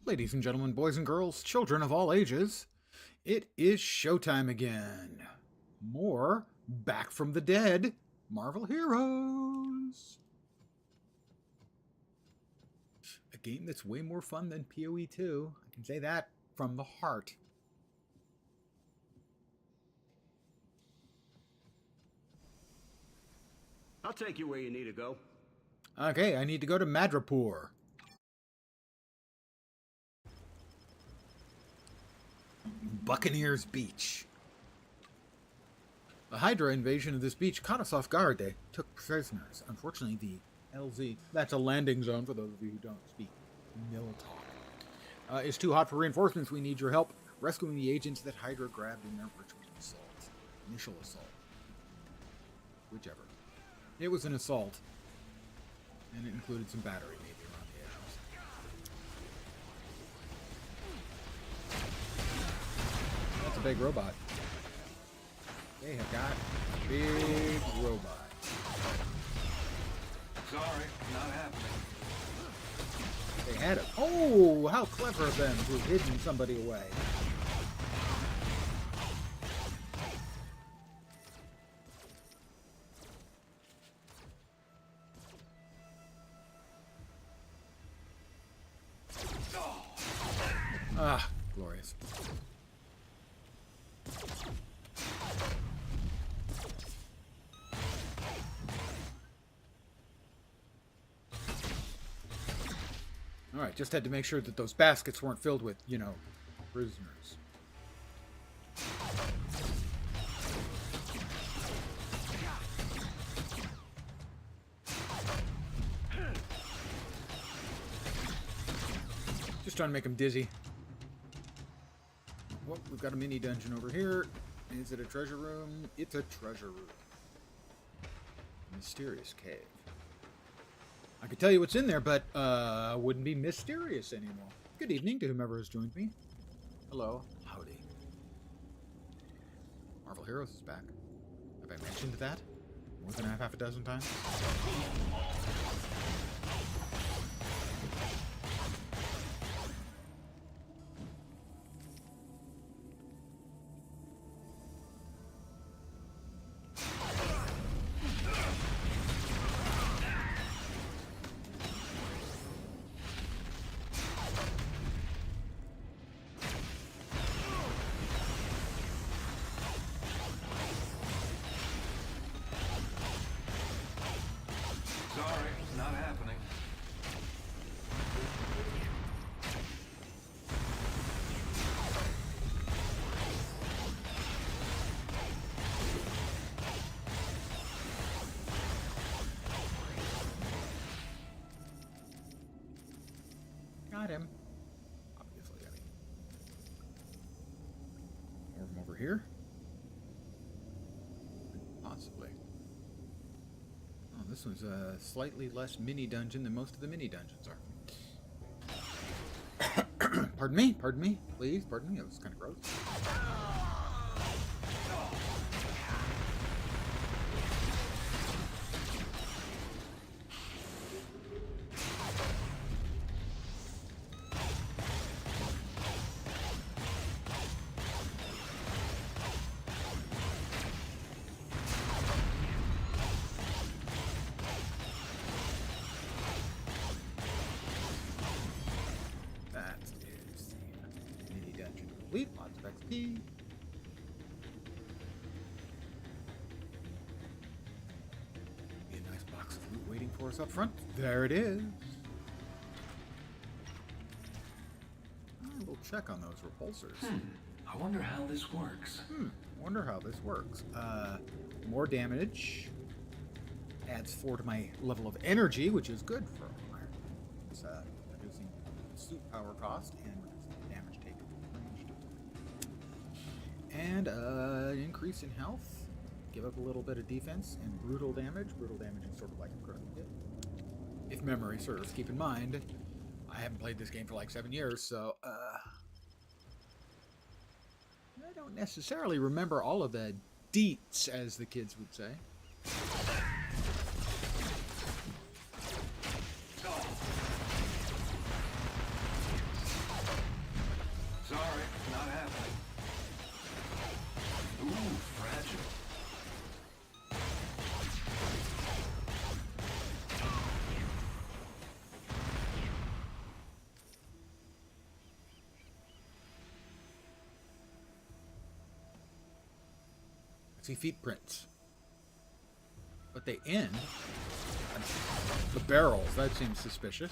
Ladies and gentlemen, boys and girls, children of all ages, it is showtime again. More Back from the Dead Marvel Heroes. A game that's way more fun than PoE 2. I can say that from the heart. I'll take you where you need to go. Okay, I need to go to Madripoor. Buccaneers Beach. The Hydra invasion of this beach caught us off guard. They took prisoners. Unfortunately, the LZ, that's a landing zone for those of you who don't speak mill talk, is too hot for reinforcements. We need your help rescuing the agents that Hydra grabbed in their ritual assault. Initial assault. Whichever. It was an assault. And it included some battery maybe around the edges. That's a big robot. They have got a big robot. Sorry, not happening. They had it. Oh, how clever of them to have hidden somebody away. Ah, glorious. Alright, just had to make sure that those baskets weren't filled with, you know, prisoners. Just trying to make them dizzy. Well, we've got a mini dungeon over here. Is it a treasure room? It's a treasure room. Mysterious cave. I could tell you what's in there, but wouldn't be mysterious anymore. Good evening to whomever has joined me. Hello. Howdy. Marvel Heroes is back. Have I mentioned that more than half a dozen times? Sorry, not happening. Got him. Obviously, I mean. More from over here? Possibly. Oh, this one's a slightly less mini dungeon than most of the mini dungeons are. Pardon me? Pardon me? Please? Pardon me? That was kind of gross. That is the mini dungeon complete. Lots of XP. Be a nice box of loot waiting for us up front. There it is. A little check on those repulsors. I wonder how this works. Wonder how this works. More damage. Adds 4 to my level of energy, which is good for iron. It's reducing suit power cost and reducing damage taken ranged. And increase in health. Give up a little bit of defense and brutal damage. Brutal damage is sort of like a critical hit. If memory serves, keep in mind, I haven't played this game for like 7 years, so I don't necessarily remember all of the deets, as the kids would say. I see feet prints. But they end on the barrels. That seems suspicious.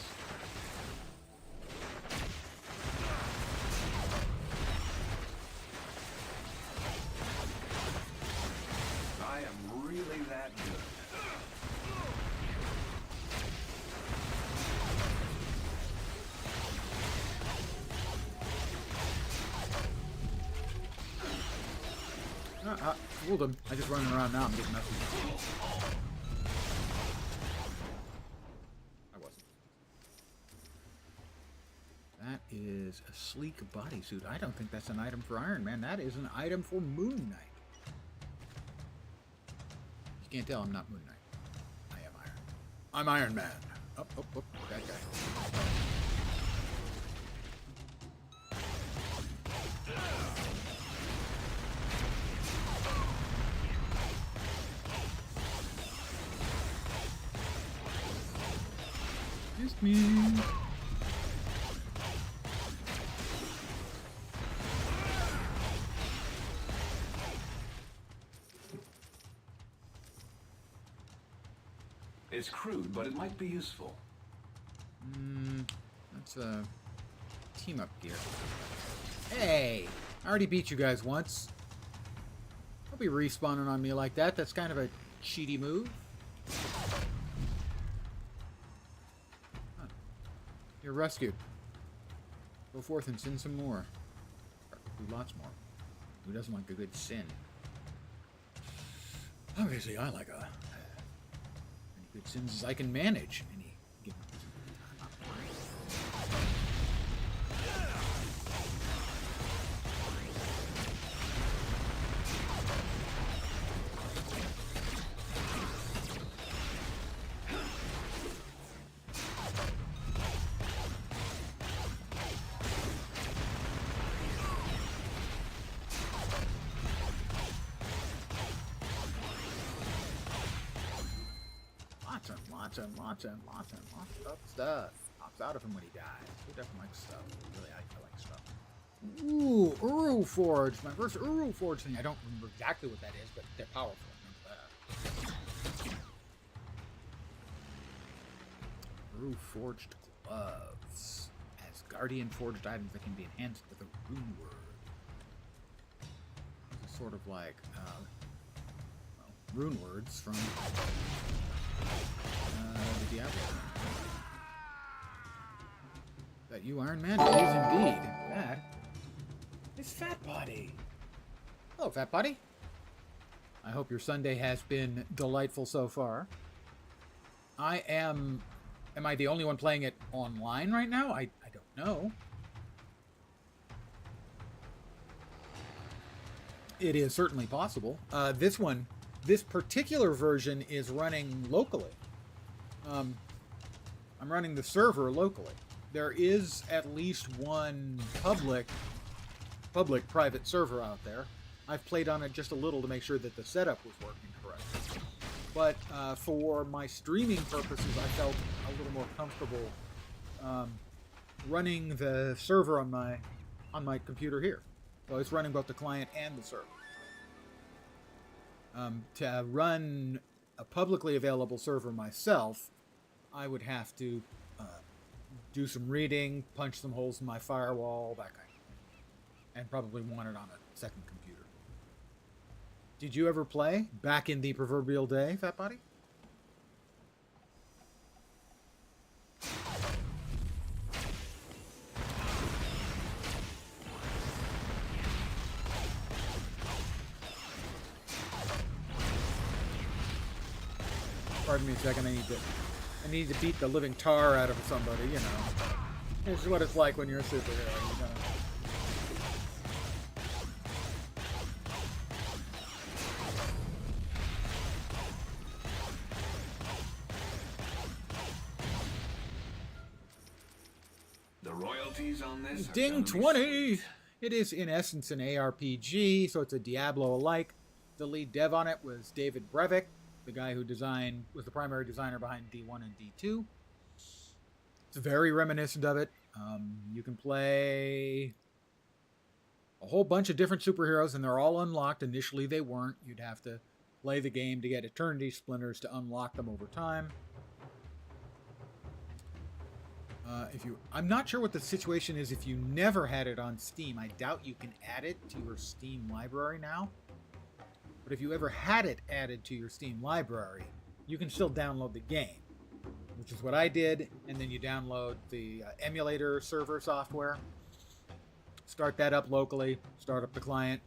I am really that good. Fooled him. I just running around now. I'm getting nothing. I wasn't. That is a sleek bodysuit. I don't think that's an item for Iron Man. That is an item for Moon Knight. You can't tell I'm not Moon Knight. I am Iron. I'm Iron Man. Up, that guy. Just me. It's crude, but it might be useful. That's a team-up gear. Hey! I already beat you guys once. Don't be respawning on me like that. That's kind of a cheaty move. Huh. You're rescued. Go forth and sin some more. Or do lots more. Who doesn't like a good sin? Obviously, I like a... good sins as I can manage any given. Lots of stuff. Pops out of him when he dies. Who doesn't like stuff? Really, I like stuff. Ooh, Uru Forge. My first Uru Forge thing. I don't remember exactly what that is, but they're powerful. Remember that. Uru Forged gloves. As Guardian forged items that can be enhanced with a rune word. It's sort of like rune words from the Diablo. That you, Iron Man? It is indeed. That is Fat Body. Hello, Fat Body. I hope your Sunday has been delightful so far. Am I the only one playing it online right now? I don't know. It is certainly possible. This particular version is running locally. I'm running the server locally. There is at least one public private server out there. I've played on it just a little to make sure that the setup was working correctly. But for my streaming purposes, I felt a little more comfortable running the server on my computer here. So it's running both the client and the server. To run a publicly available server myself, I would have to do some reading, punch some holes in my firewall, that kind of thing. And probably want it on a second computer. Did you ever play back in the proverbial day, Fat Body? Pardon me a second, I need to beat the living tar out of somebody, you know. This is what it's like when you're a superhero, you know. The royalties on this are Ding gonna be 20! sweet. It is, in essence, an ARPG, so it's a Diablo-alike. The lead dev on it was David Brevik, the guy who was the primary designer behind D1 and D2. It's very reminiscent of it. You can play a whole bunch of different superheroes, and they're all unlocked. Initially, they weren't. You'd have to play the game to get Eternity Splinters to unlock them over time. I'm not sure what the situation is if you never had it on Steam. I doubt you can add it to your Steam library now. But if you ever had it added to your Steam library, you can still download the game, which is what I did. And then you download the emulator server software, start that up locally, start up the client,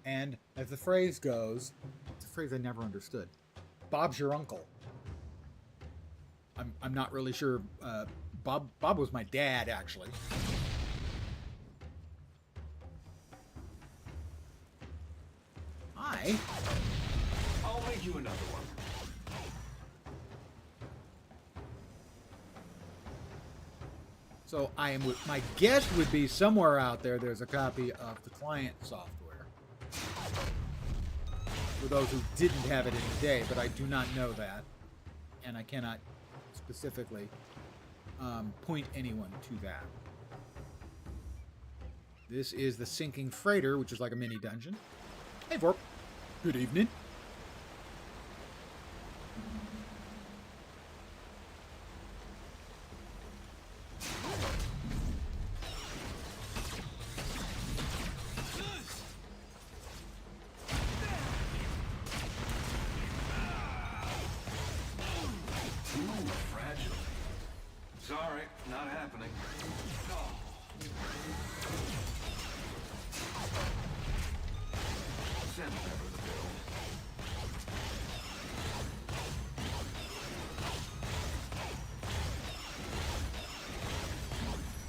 and as the phrase goes, it's a phrase I never understood. Bob's your uncle. I'm not really sure. Bob was my dad, actually. Hi. I'll make you another one. So my guess would be somewhere out there there's a copy of the client software for those who didn't have it in the day, but I do not know that, and I cannot specifically point anyone to that. This is the sinking freighter, which is like a mini dungeon. Hey, Vorp. Good evening. Sorry, not happening. Send Pepper the bill.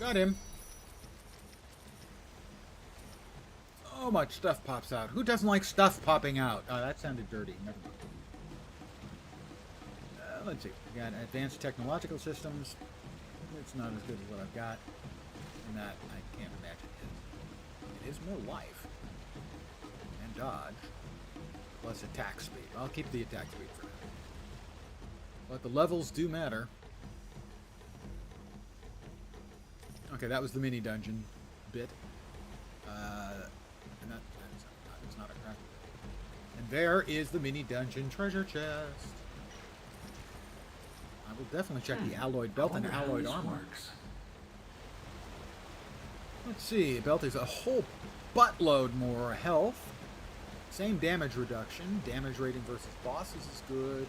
Got him. So much stuff pops out. Who doesn't like stuff popping out? Oh, that sounded dirty. Never mind. Let's see. We got advanced technological systems. It's not as good as what I've got. And that I can't imagine is. It is more life. And dodge. Plus attack speed. I'll keep the attack speed for now. But the levels do matter. Okay, that was the mini dungeon bit. And that's not a crack. And there is the mini dungeon treasure chest. I will definitely check the alloyed belt and alloyed armor. Let's see. Belt is a whole buttload more health. Same damage reduction. Damage rating versus bosses is good.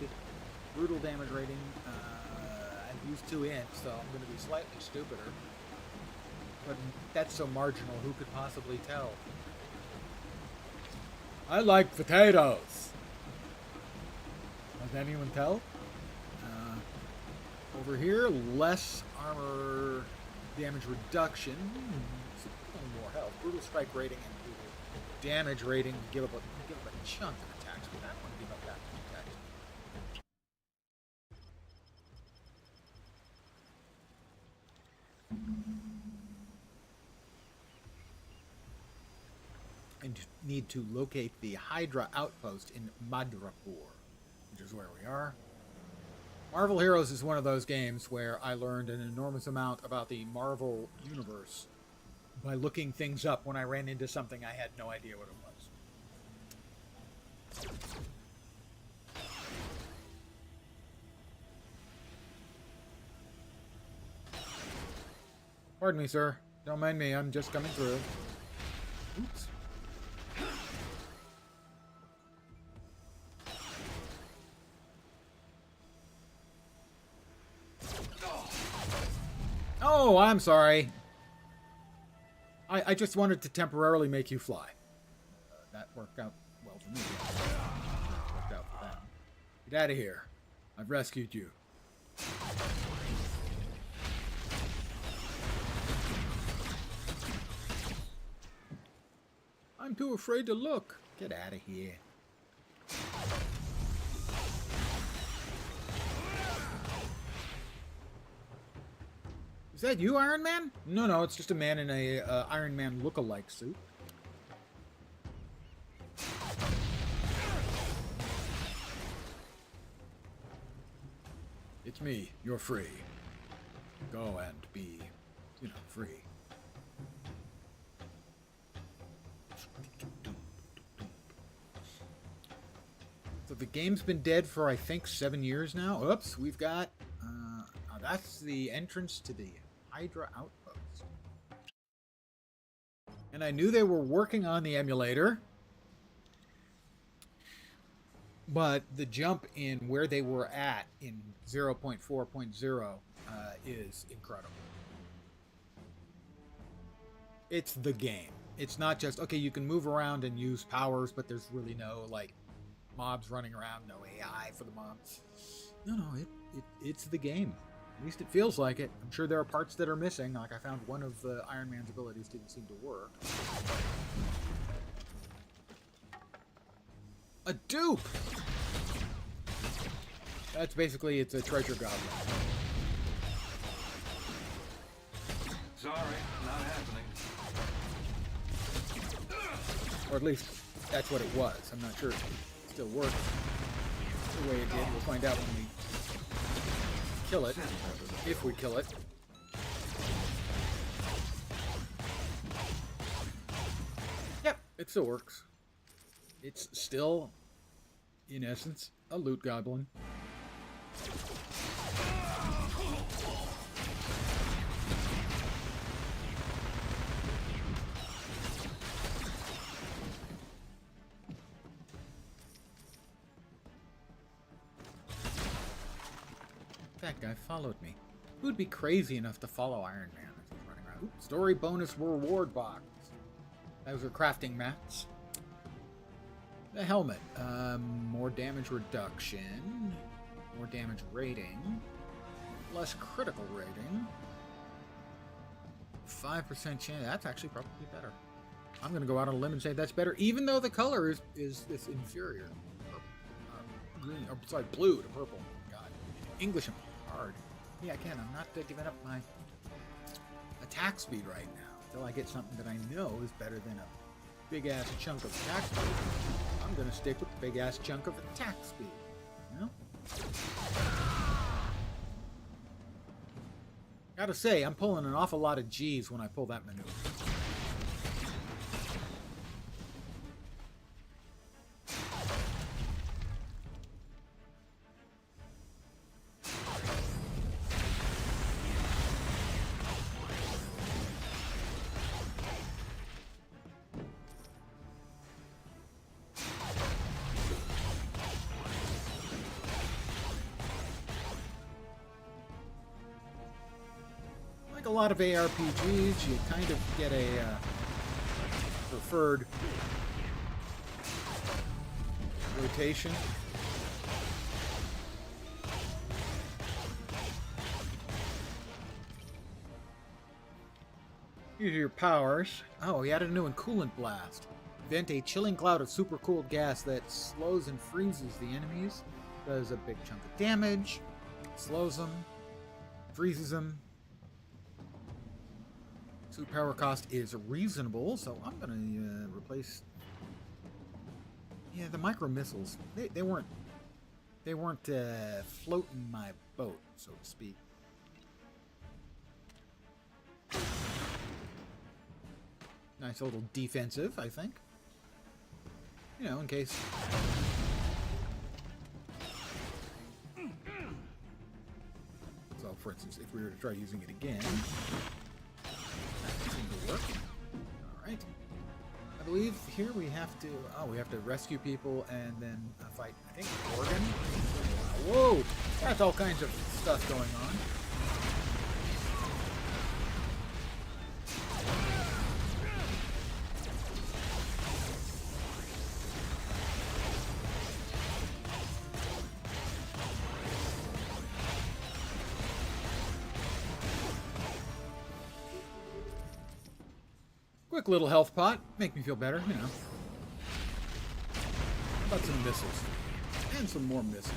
Brutal damage rating. I've used 2 inch, so I'm going to be slightly stupider. But that's so marginal, who could possibly tell? I like potatoes. Does anyone tell? Over here, less armor damage reduction. More health. Brutal strike rating and brutal damage rating. Give up a chunk of attacks, but I don't want to give up that much attacks. And need to locate the Hydra outpost in Madrapur, which is where we are. Marvel Heroes is one of those games where I learned an enormous amount about the Marvel universe by looking things up when I ran into something I had no idea what it was. Pardon me, sir. Don't mind me. I'm just coming through. Oops. Oh, I'm sorry. I just wanted to temporarily make you fly. That worked out well for me. Worked out for them. Get out of here. I've rescued you. I'm too afraid to look. Get out of here. Is that you, Iron Man? No, it's just a man in a Iron Man look-alike suit. It's me. You're free. Go and be, free. So the game's been dead for, I think, 7 years now. Oops, we've got... that's the entrance to the Hydra Outpost. And I knew they were working on the emulator. But the jump in where they were at in 0.4.0 is incredible. It's the game. It's not just, okay, you can move around and use powers, but there's really no, like, mobs running around, no AI for the mobs. No, it's the game. At least it feels like it. I'm sure there are parts that are missing. Like, I found one of Iron Man's abilities didn't seem to work. A dupe! That's basically, it's a treasure goblin. Sorry, not happening. Or at least, that's what it was. I'm not sure if it still works the way it did. We'll find out when we kill it. If we kill it. Yep, it still works. It's still, in essence, a loot goblin. That guy followed me. Who'd be crazy enough to follow Iron Man as he's running around? Ooh, story bonus reward box. Those are crafting mats. The helmet. More damage reduction. More damage rating. Less critical rating. 5% chance. That's actually probably better. I'm going to go out on a limb and say that's better, even though the color is inferior. Green, or sorry, blue to purple. God. English and hard. Yeah, again, I'm not giving up my attack speed right now until I get something that I know is better than a big-ass chunk of attack speed. I'm going to stick with the big-ass chunk of attack speed. You know? Gotta say, I'm pulling an awful lot of G's when I pull that maneuver. Like a lot of ARPGs, you kind of get a preferred rotation. Use your powers. Oh, he added a new one, Coolant Blast. Vent a chilling cloud of super cooled gas that slows and freezes the enemies. Does a big chunk of damage. Slows them. Freezes them. Suit power cost is reasonable, so I'm gonna replace. Yeah, the micro missiles. They weren't floating my boat, so to speak. Nice little defensive, I think. You know, in case. So, for instance, if we were to try using it again. Work. All right. I believe here we have to. Oh, we have to rescue people and then fight. I think Oregon. Whoa! That's all kinds of stuff going on. Quick little health pot. Make me feel better, you know. How about some missiles? And some more missiles.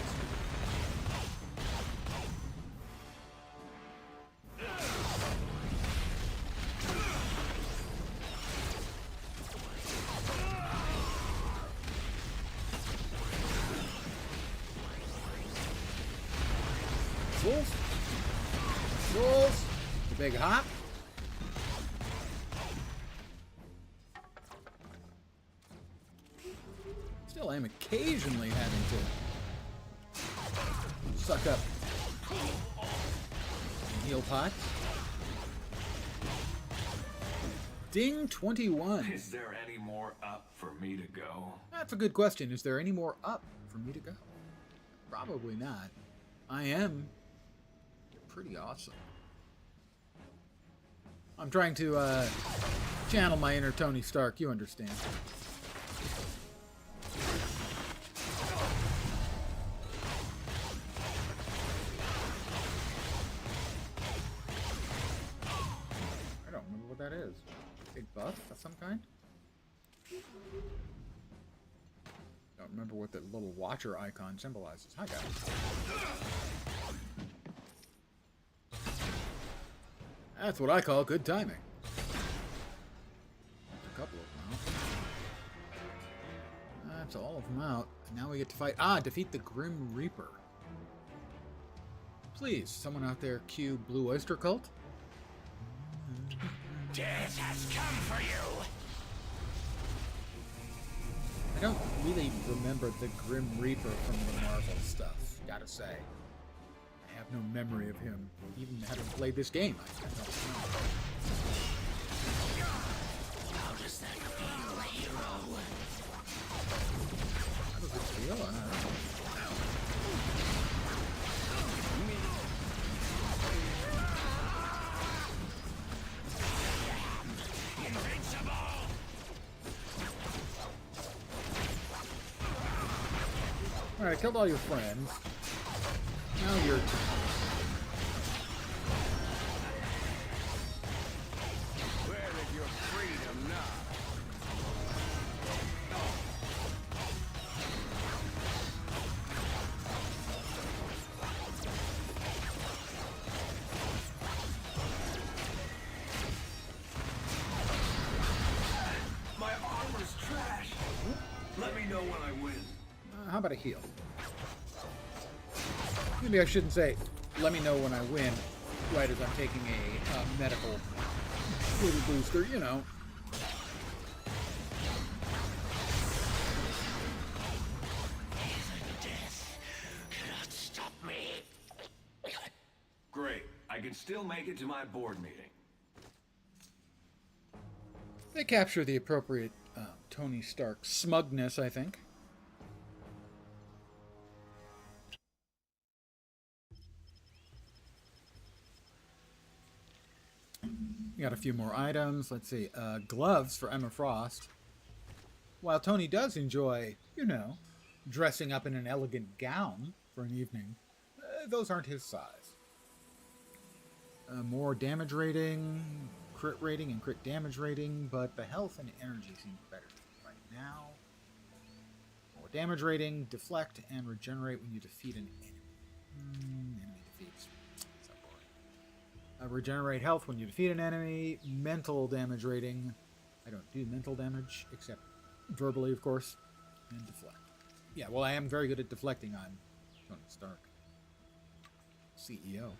Missiles. Missiles. The big hop. Still Still, I am occasionally having to suck up heal pot. Ding 21. Is there any more up for me to go? That's a good question. Is there any more up for me to go? Probably not. I am pretty awesome. I'm trying to channel my inner Tony Stark. You understand. I don't remember what that is. Big buff of some kind? Don't remember what that little watcher icon symbolizes. Hi, guys. That's what I call good timing. That's a couple of them out. That's all of them out. And now we get to fight. Defeat the Grim Reaper. Please, someone out there cue Blue Oyster Cult? Death has come for you! I don't really remember the Grim Reaper from the Marvel stuff, gotta say. I have no memory of him, even having played this game. I don't know. How does that feel, hero? How does it feel? I don't know. Alright, I killed all your friends. Now you're... Where is your freedom now? My armor's trash. Let me know when I win. How about a heal? Maybe I shouldn't say, let me know when I win, right as I'm taking a medical little booster, you know. Death cannot stop me. Great. I can still make it to my board meeting. They capture the appropriate Tony Stark smugness, I think. We got a few more items. Let's see. Gloves for Emma Frost. While Tony does enjoy, you know, dressing up in an elegant gown for an evening, those aren't his size. More damage rating, crit rating, and crit damage rating, but the health and energy seem better right now. More damage rating, deflect, and regenerate when you defeat an enemy. Enemy defeats. That's not boring. Regenerate health when you defeat an enemy. Mental damage rating. I don't do mental damage, except verbally, of course. And deflect. Yeah, well, I am very good at deflecting. I'm Tony Stark. CEO.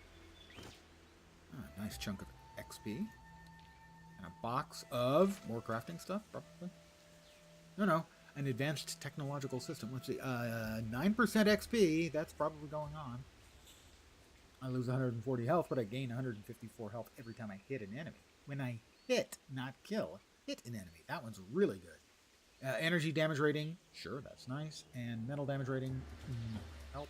Nice chunk of XP. And a box of more crafting stuff, probably. No. An advanced technological system. Let's see. 9% XP. That's probably going on. I lose 140 health, but I gain 154 health every time I hit an enemy. When I hit, not kill, hit an enemy. That one's really good. Energy damage rating. Sure, that's nice. And mental damage rating. Help.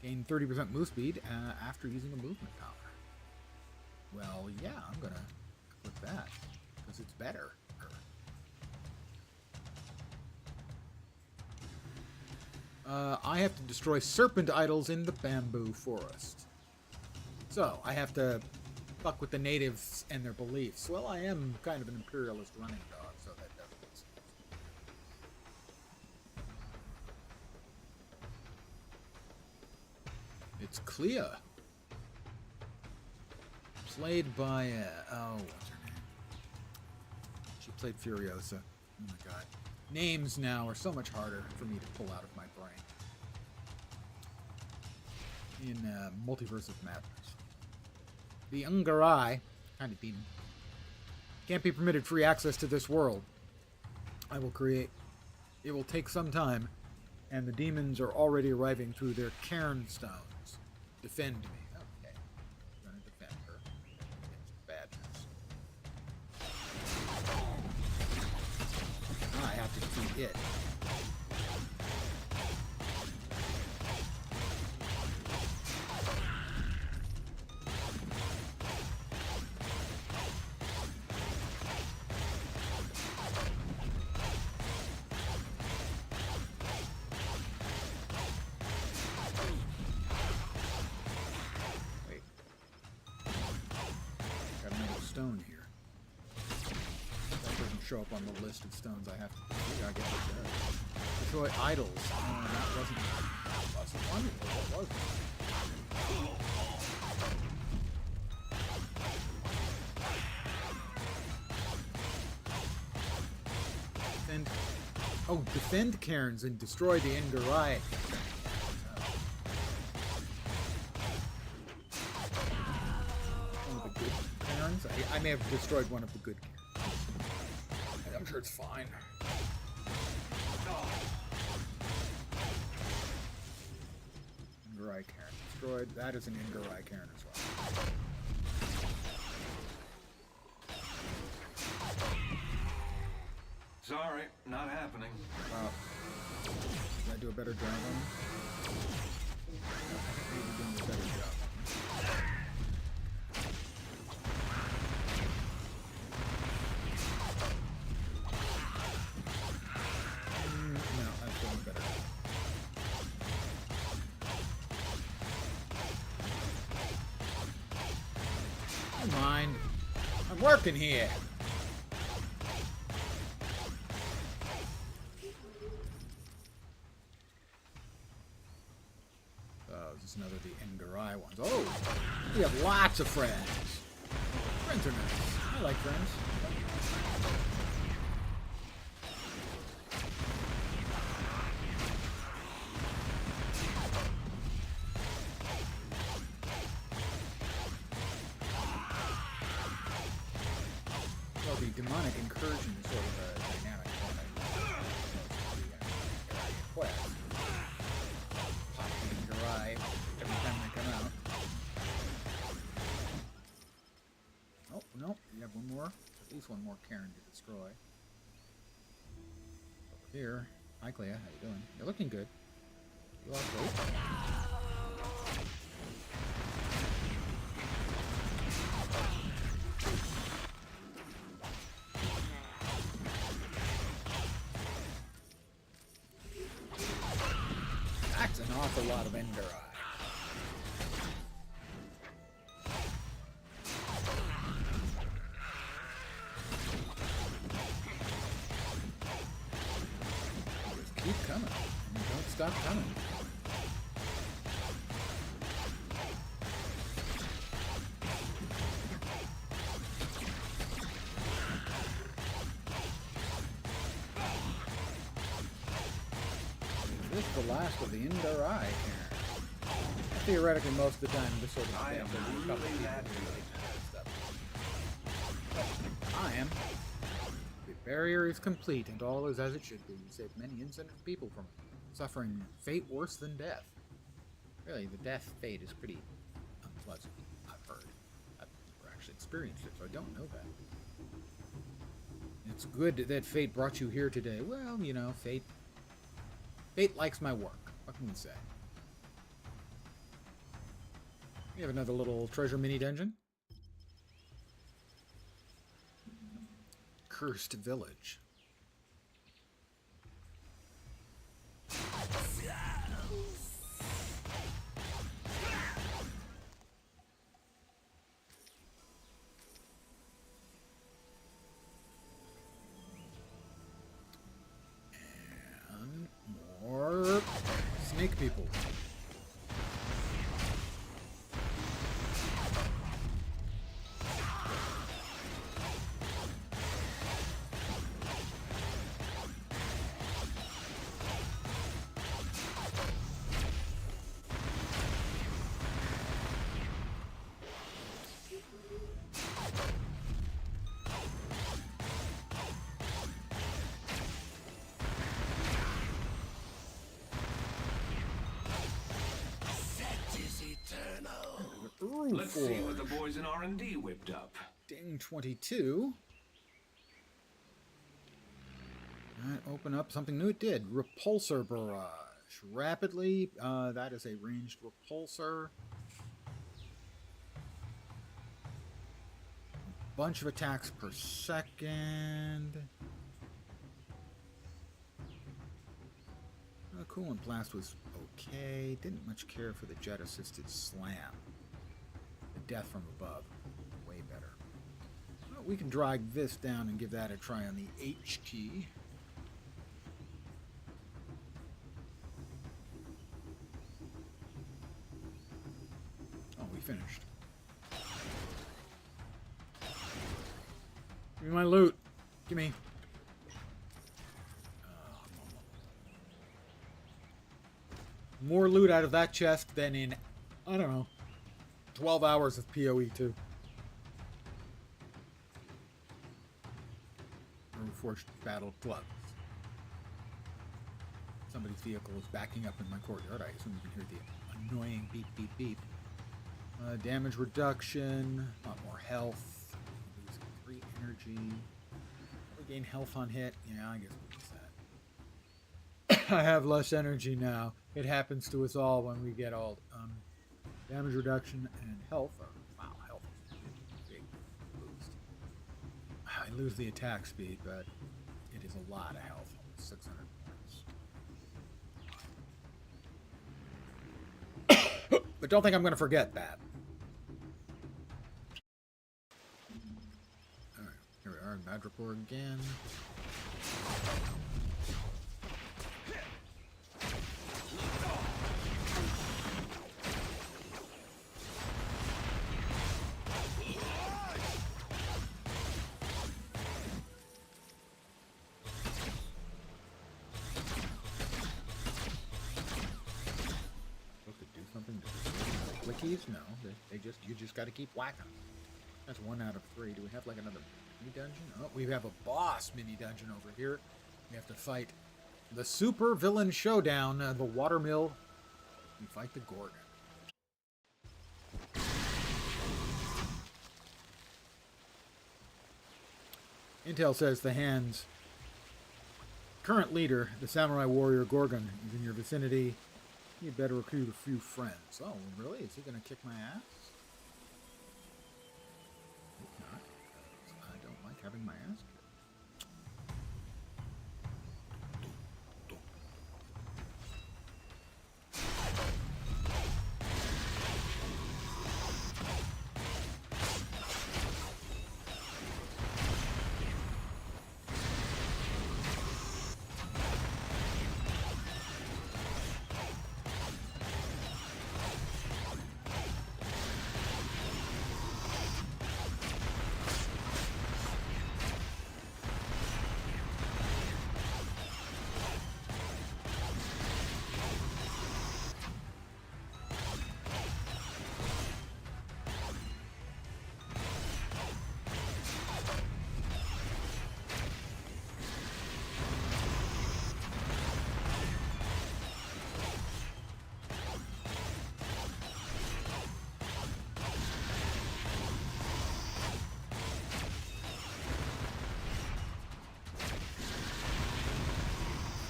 Gain 30% move speed after using a movement power. Well, yeah, I'm going to click that because it's better. I have to destroy serpent idols in the bamboo forest. So, I have to fuck with the natives and their beliefs. Well, I am kind of an imperialist running dog, so that doesn't make sense. It's Clea. Played by, what's her name? She played Furiosa. Oh my god. Names now are so much harder for me to pull out of my brain. In Multiverse of Madness. The Ungarai, kind of demon, can't be permitted free access to this world. I will create It will take some time, and the demons are already arriving through their cairn stones. Defend me. Okay. I'm gonna defend her against badness. Now I have to defeat it. Stone here. That doesn't show up on the list of stones I have to do. I guess it does. Destroy idols. That wasn't wonderful. What was it? Defend cairns and destroy the Engarai. I may have destroyed one of the good cairns. I'm sure it's fine. Engarai cairn destroyed. That is an Engarai cairn as well. Sorry, not happening. Wow. Did I do a better job on him? Maybe doing a better job. Mind. I'm working here. Oh, this is another of the Engarai ones. Oh, we have lots of friends. Friends are nice. I like friends. The demonic incursion is sort of a dynamic one. Quest. Pop the Engarai every time they come out. Oh, no. We have one more. At least one more cairn to destroy. Over here. Hi, Clea. How you doing? You're looking good. You lost weight. That's an awful lot of Engarai. Just keep coming. And don't stop coming. This is the last of the Engarai here. Theoretically, most of the time, this sort of thing. I am. The barrier is complete, and all is as it should be. You saved many innocent people from suffering fate worse than death. Really, the death fate is pretty unpleasant, I've heard. I've never actually experienced it, so I don't know that. It's good that fate brought you here today. Well, you know, fate likes my work. What can we say? We have another little treasure mini dungeon. Cursed village. And more snake people. Let's see what the Forge. boys in R&D whipped up. Ding 22. Alright, open up something new. It did. Repulsor barrage. Rapidly. That is a ranged repulsor. Bunch of attacks per second. Coolant blast was okay. Didn't much care for the jet assisted slam. The death from above. Way better. Well, we can drag this down and give that a try on the H key. Oh, we finished. Give me my loot. Give me. More loot out of that chest than in, I don't know, 12 hours of PoE 2. Reforged battle gloves. Somebody's vehicle is backing up in my courtyard. I assume you can hear the annoying beep, beep, beep. Damage reduction, a lot more health. Losing 3 energy. Regain health on hit. Yeah, I guess we use that. I have less energy now. It happens to us all when we get old. Damage reduction and health. Wow, health is a big boost. I lose the attack speed, but it is a lot of health. Almost 600 points. But don't think I'm going to forget that. Alright, here we are in Madripoor again. Clickies? No, you just got to keep whacking. That's 1 out of 3. Do we have like another mini dungeon? Oh, we have a boss mini dungeon over here. We have to fight the super villain showdown, the watermill. We fight the Gorgon. Intel says the Hand's current leader, the samurai warrior Gorgon, is in your vicinity. You better recruit a few friends. Oh, really? Is he going to kick my ass? Hope not. I don't like having my ass kicked.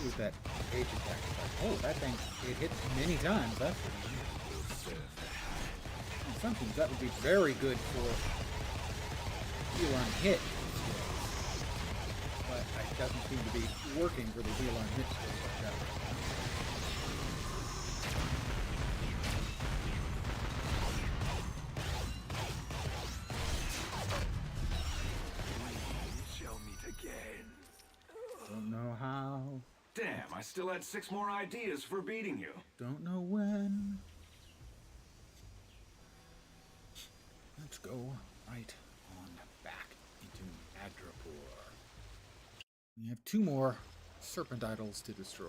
With that H attack. Oh, that thing, it hits many times. That's sometimes that would be very good for heal on hit. But it doesn't seem to be working for the heal on hit skills like that. We shall meet again. Don't know how. Damn, I still had 6 more ideas for beating you. Don't know when. Let's go right on back into Madripoor. We have 2 more serpent idols to destroy.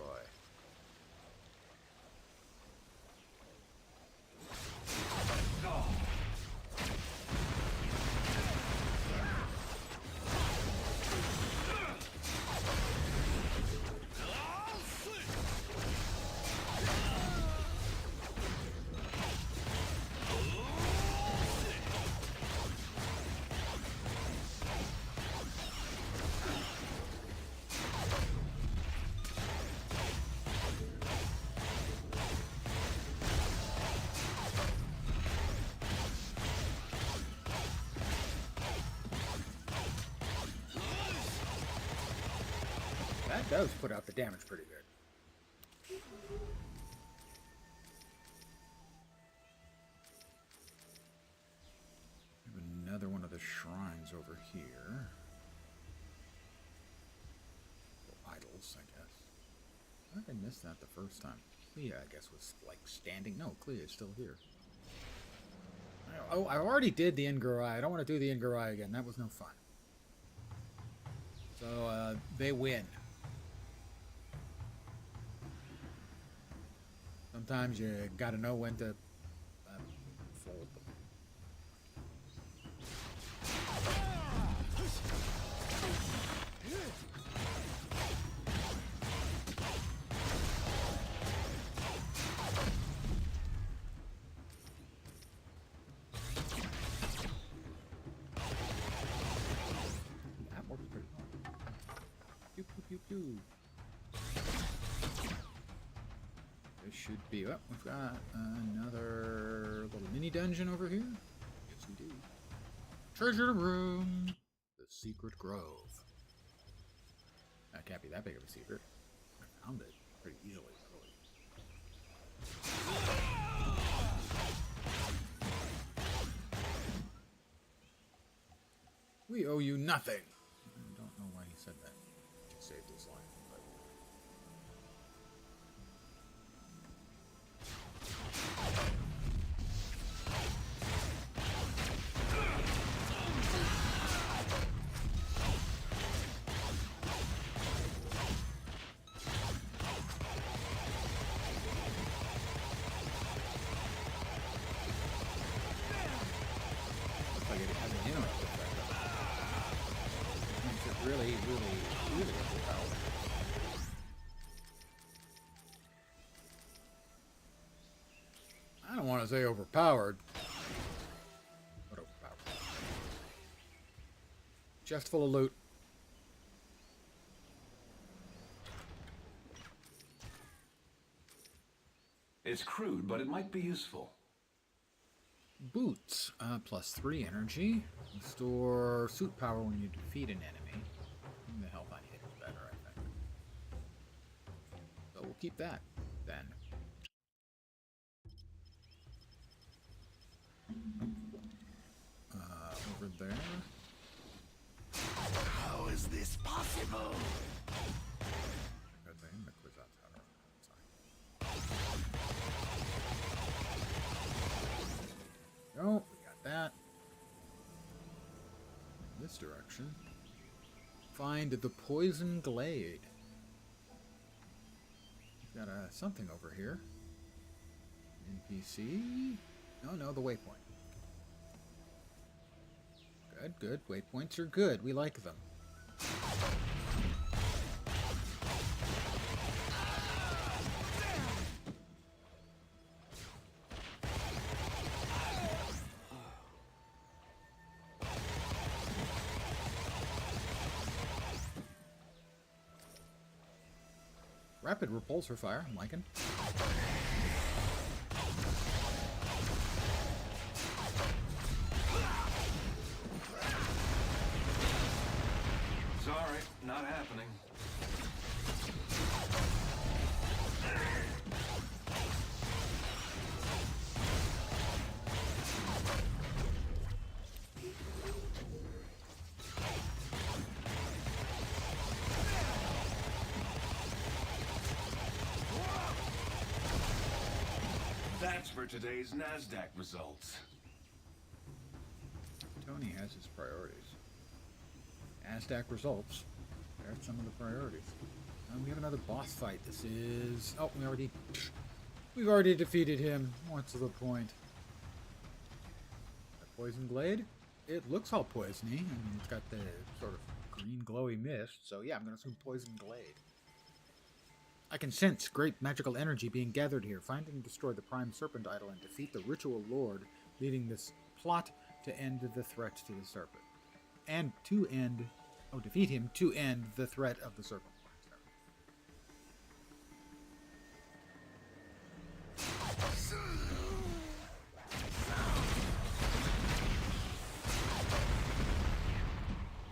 That does put out the damage pretty good. We have another one of the shrines over here. Idols, I guess. How did I miss that the first time? Clea, I guess, was like standing. No, Clea is still here. Oh, I already did the Ingarai. I don't want to do the Ingarai again. That was no fun. So, they win. Sometimes you gotta know when to fold them. That works pretty well. Pew, pew, pew, pew. This should be... Oh, we've got another little mini dungeon over here. Yes, we do. Treasure room. The secret grove. That can't be that big of a secret. I found it pretty easily, really. We owe you nothing. I don't know why he said that. He saved his life. But... Looks like it has an interrupt effect. Makes it really overpowered. I don't want to say overpowered. But overpowered. Chest full of loot. It's crude, but it might be useful. Boots, +3 energy. Restore suit power when you defeat an enemy. And the health on hit is better, I think. So we'll keep that, then. Over there. How is this possible? Good thing, the Kwisatz Haderach. Sorry. Oh, we got that. This direction. Find the Poison Glade. We've got something over here. NPC? No, the waypoint. Good. Waypoints are good. We like them. Rapid repulsor fire, I'm liking. Sorry, not happening. That's for today's NASDAQ results. Tony has his priorities. NASDAQ results. There's some of the priorities. We have another boss fight. This is... Oh, we've already defeated him. What's the point? The Poison Glade? It looks all poisony. I mean, it's got the sort of green glowy mist. So yeah, I'm going to assume Poison Glade. I can sense great magical energy being gathered here. Find and destroy the Prime Serpent Idol and defeat the Ritual Lord, leading this plot to end the threat to the Serpent. And to end... Oh, defeat him to end the threat of the Serpent.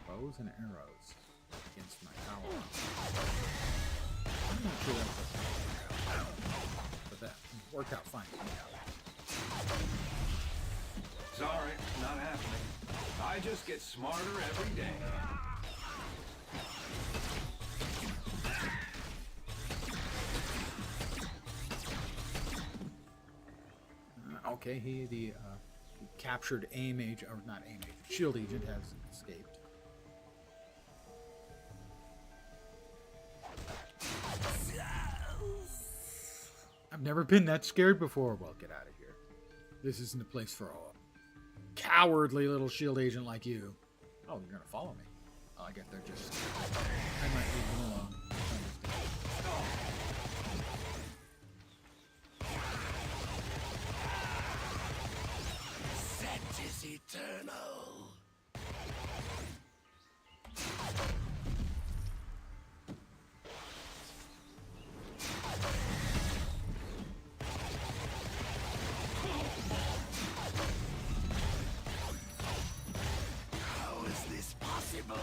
Bows and arrows. against my power. I'm not sure that's but that worked out fine. Sorry, not happening. I just get smarter every day. Okay, the captured aim agent, or not aim agent, shield agent has escaped. I've never been that scared before. Well, get out of here. This isn't a place for a cowardly little shield agent like you. Oh, you're gonna follow me. Oh, I guess they're just... I might leave them alone. Scent is eternal. How is this possible?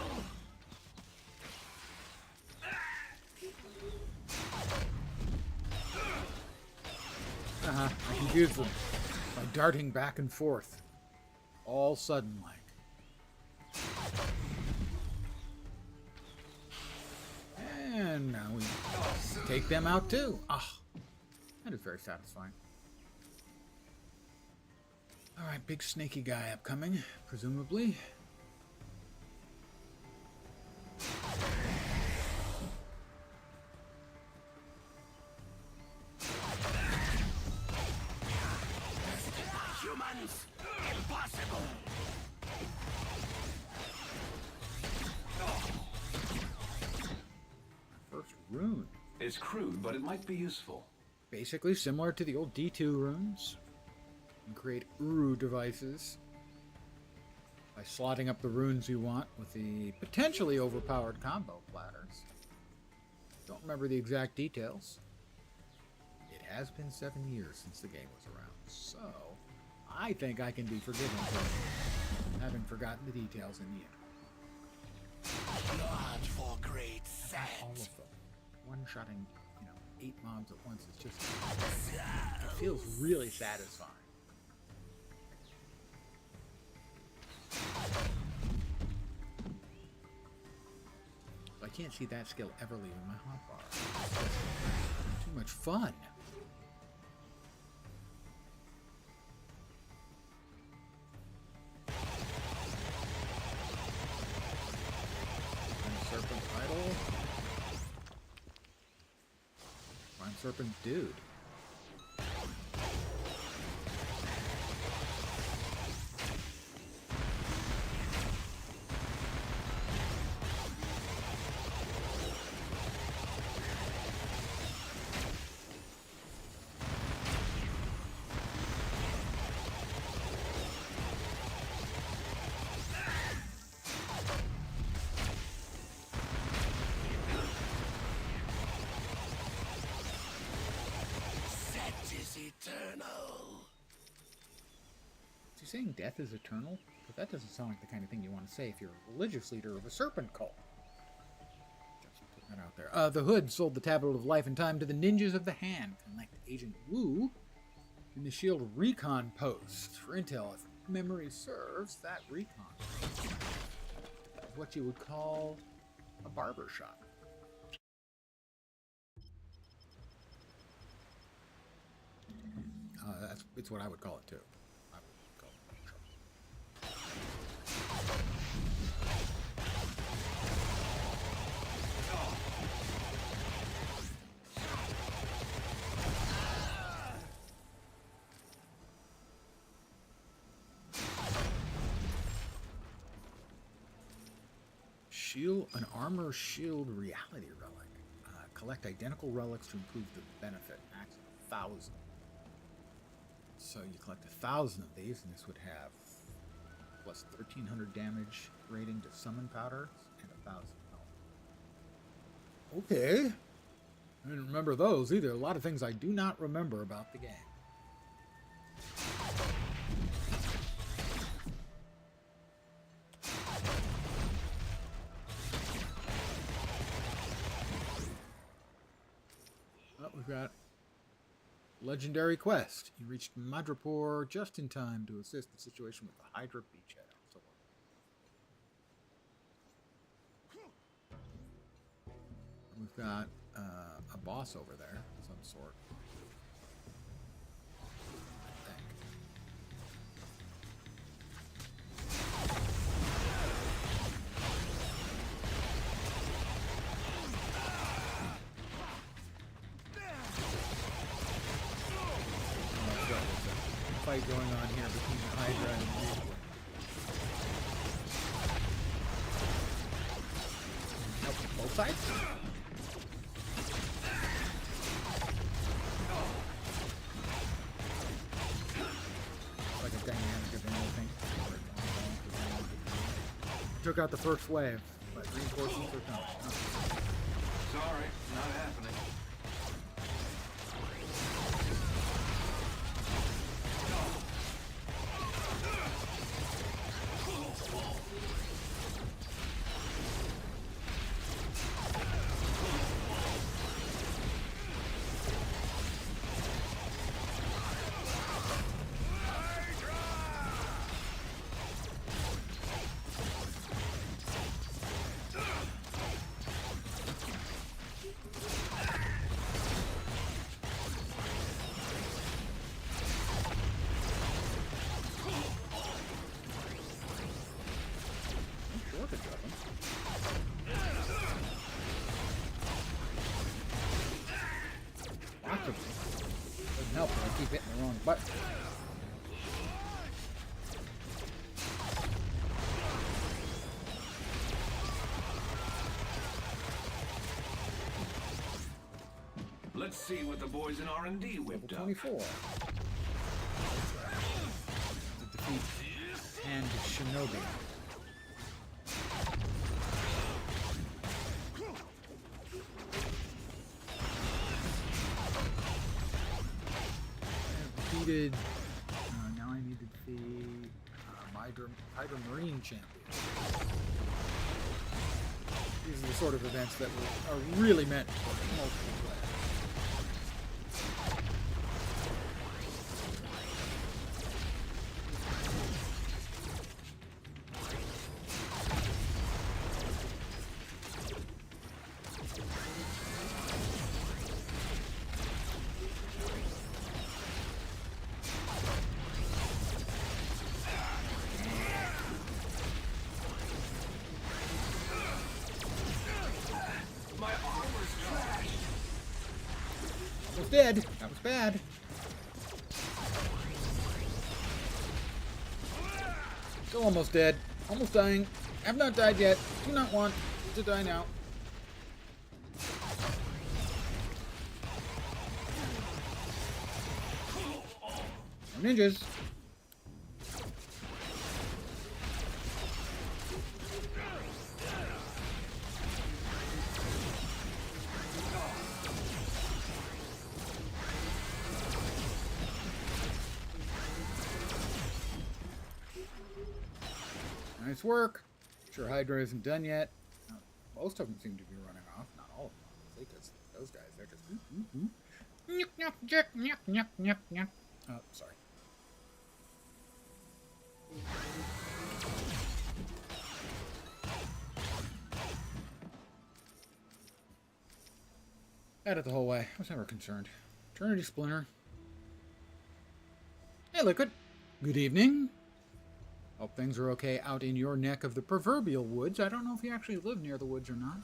I confused them by darting back and forth. All sudden, like. And now we take them out too. Ah, that is very satisfying. Alright, big snaky guy upcoming, presumably. Humans, impossible. First rune. It's crude, but it might be useful. Basically similar to the old D2 runes. You can create Uru devices by slotting up the runes you want with the potentially overpowered combo platters. Don't remember the exact details. It has been 7 years since the game was around, so I think I can be forgiven for having forgotten the details in the end. Blood for great All of scent. them. One-shotting, 8 mobs at once is just... It feels really satisfying. I can't see that skill ever leaving my hotbar. It's just too much fun. Prime Serpent Idol. Prime Serpent Dude. Scent is eternal. Is he saying death is eternal? But that doesn't sound like the kind of thing you want to say if you're a religious leader of a serpent cult. Just putting that out there. The Hood sold the Tablet of Life and Time to the Ninjas of the Hand, kind of like Agent Wu in the Shield Recon Post. For intel, if memory serves, that recon is what you would call a barber shop. It's what I would call it too. I would call it a barber shop. An armor shield reality relic. Collect identical relics to improve the benefit. Max of 1,000. So you collect 1,000 of these, and this would have plus 1,300 damage rating to summon powders and 1,000 health. Okay. I didn't remember those either. A lot of things I do not remember about the game. we've got legendary quest. You reached Madripoor just in time to assist the situation with the Hydra beachhead. So we've got a boss over there of some sort. I think. Fight going on here between the Hydra and the Beast. Nope, both sides? Like a dynamic event, I think. Took out the first wave, but reinforcements are coming. Sorry, not happening. Doesn't help when I keep hitting the wrong button. Let's see what the boys in R&D Level whipped up. 24. To defeat and Shinobi. Defeated. Now I need to defeat Hydra Marine champion. These are the sort of events that are really meant for multiple players. My armor's trashed. Almost dead. That was bad. Still almost dead. Almost dying. Have not died yet. Do not want to die now. No ninjas. Nice work. Sure, Hydra isn't done yet. Most of them seem to be running off. Not all of them, obviously, because those guys, they're just... Oh, sorry. Had it the whole way. I was never concerned. Trinity Splinter. Hey, Liquid. Good evening. Hope things are okay out in your neck of the proverbial woods. I don't know if you actually live near the woods or not.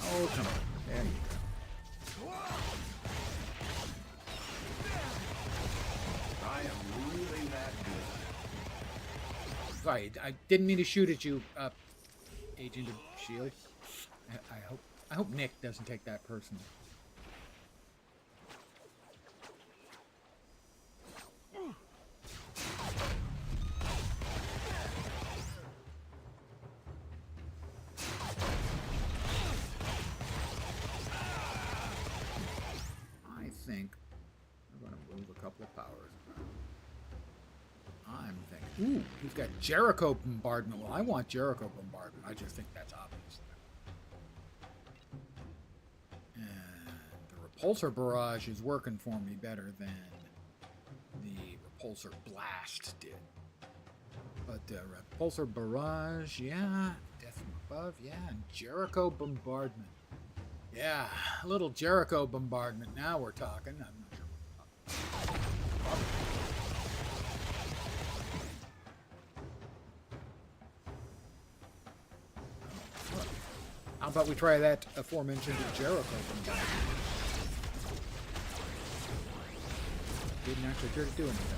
Oh, come on. There you go. I am really that good. Sorry, I didn't mean to shoot at you, Agent of S.H.I.E.L.D. I hope Nick doesn't take that personally. I think we're going to move a couple of powers around. I'm thinking. Ooh, he's got Jericho bombardment. Well, I want Jericho bombardment. I just think that's obvious. And the repulsor barrage is working for me better than the repulsor blast did. But repulsor barrage, yeah. Death from above, yeah. And Jericho bombardment. Yeah, a little Jericho bombardment. Now we're talking. I'm not sure what we're talking. How about we try that aforementioned Jericho bombardment? Didn't actually appear to do anything.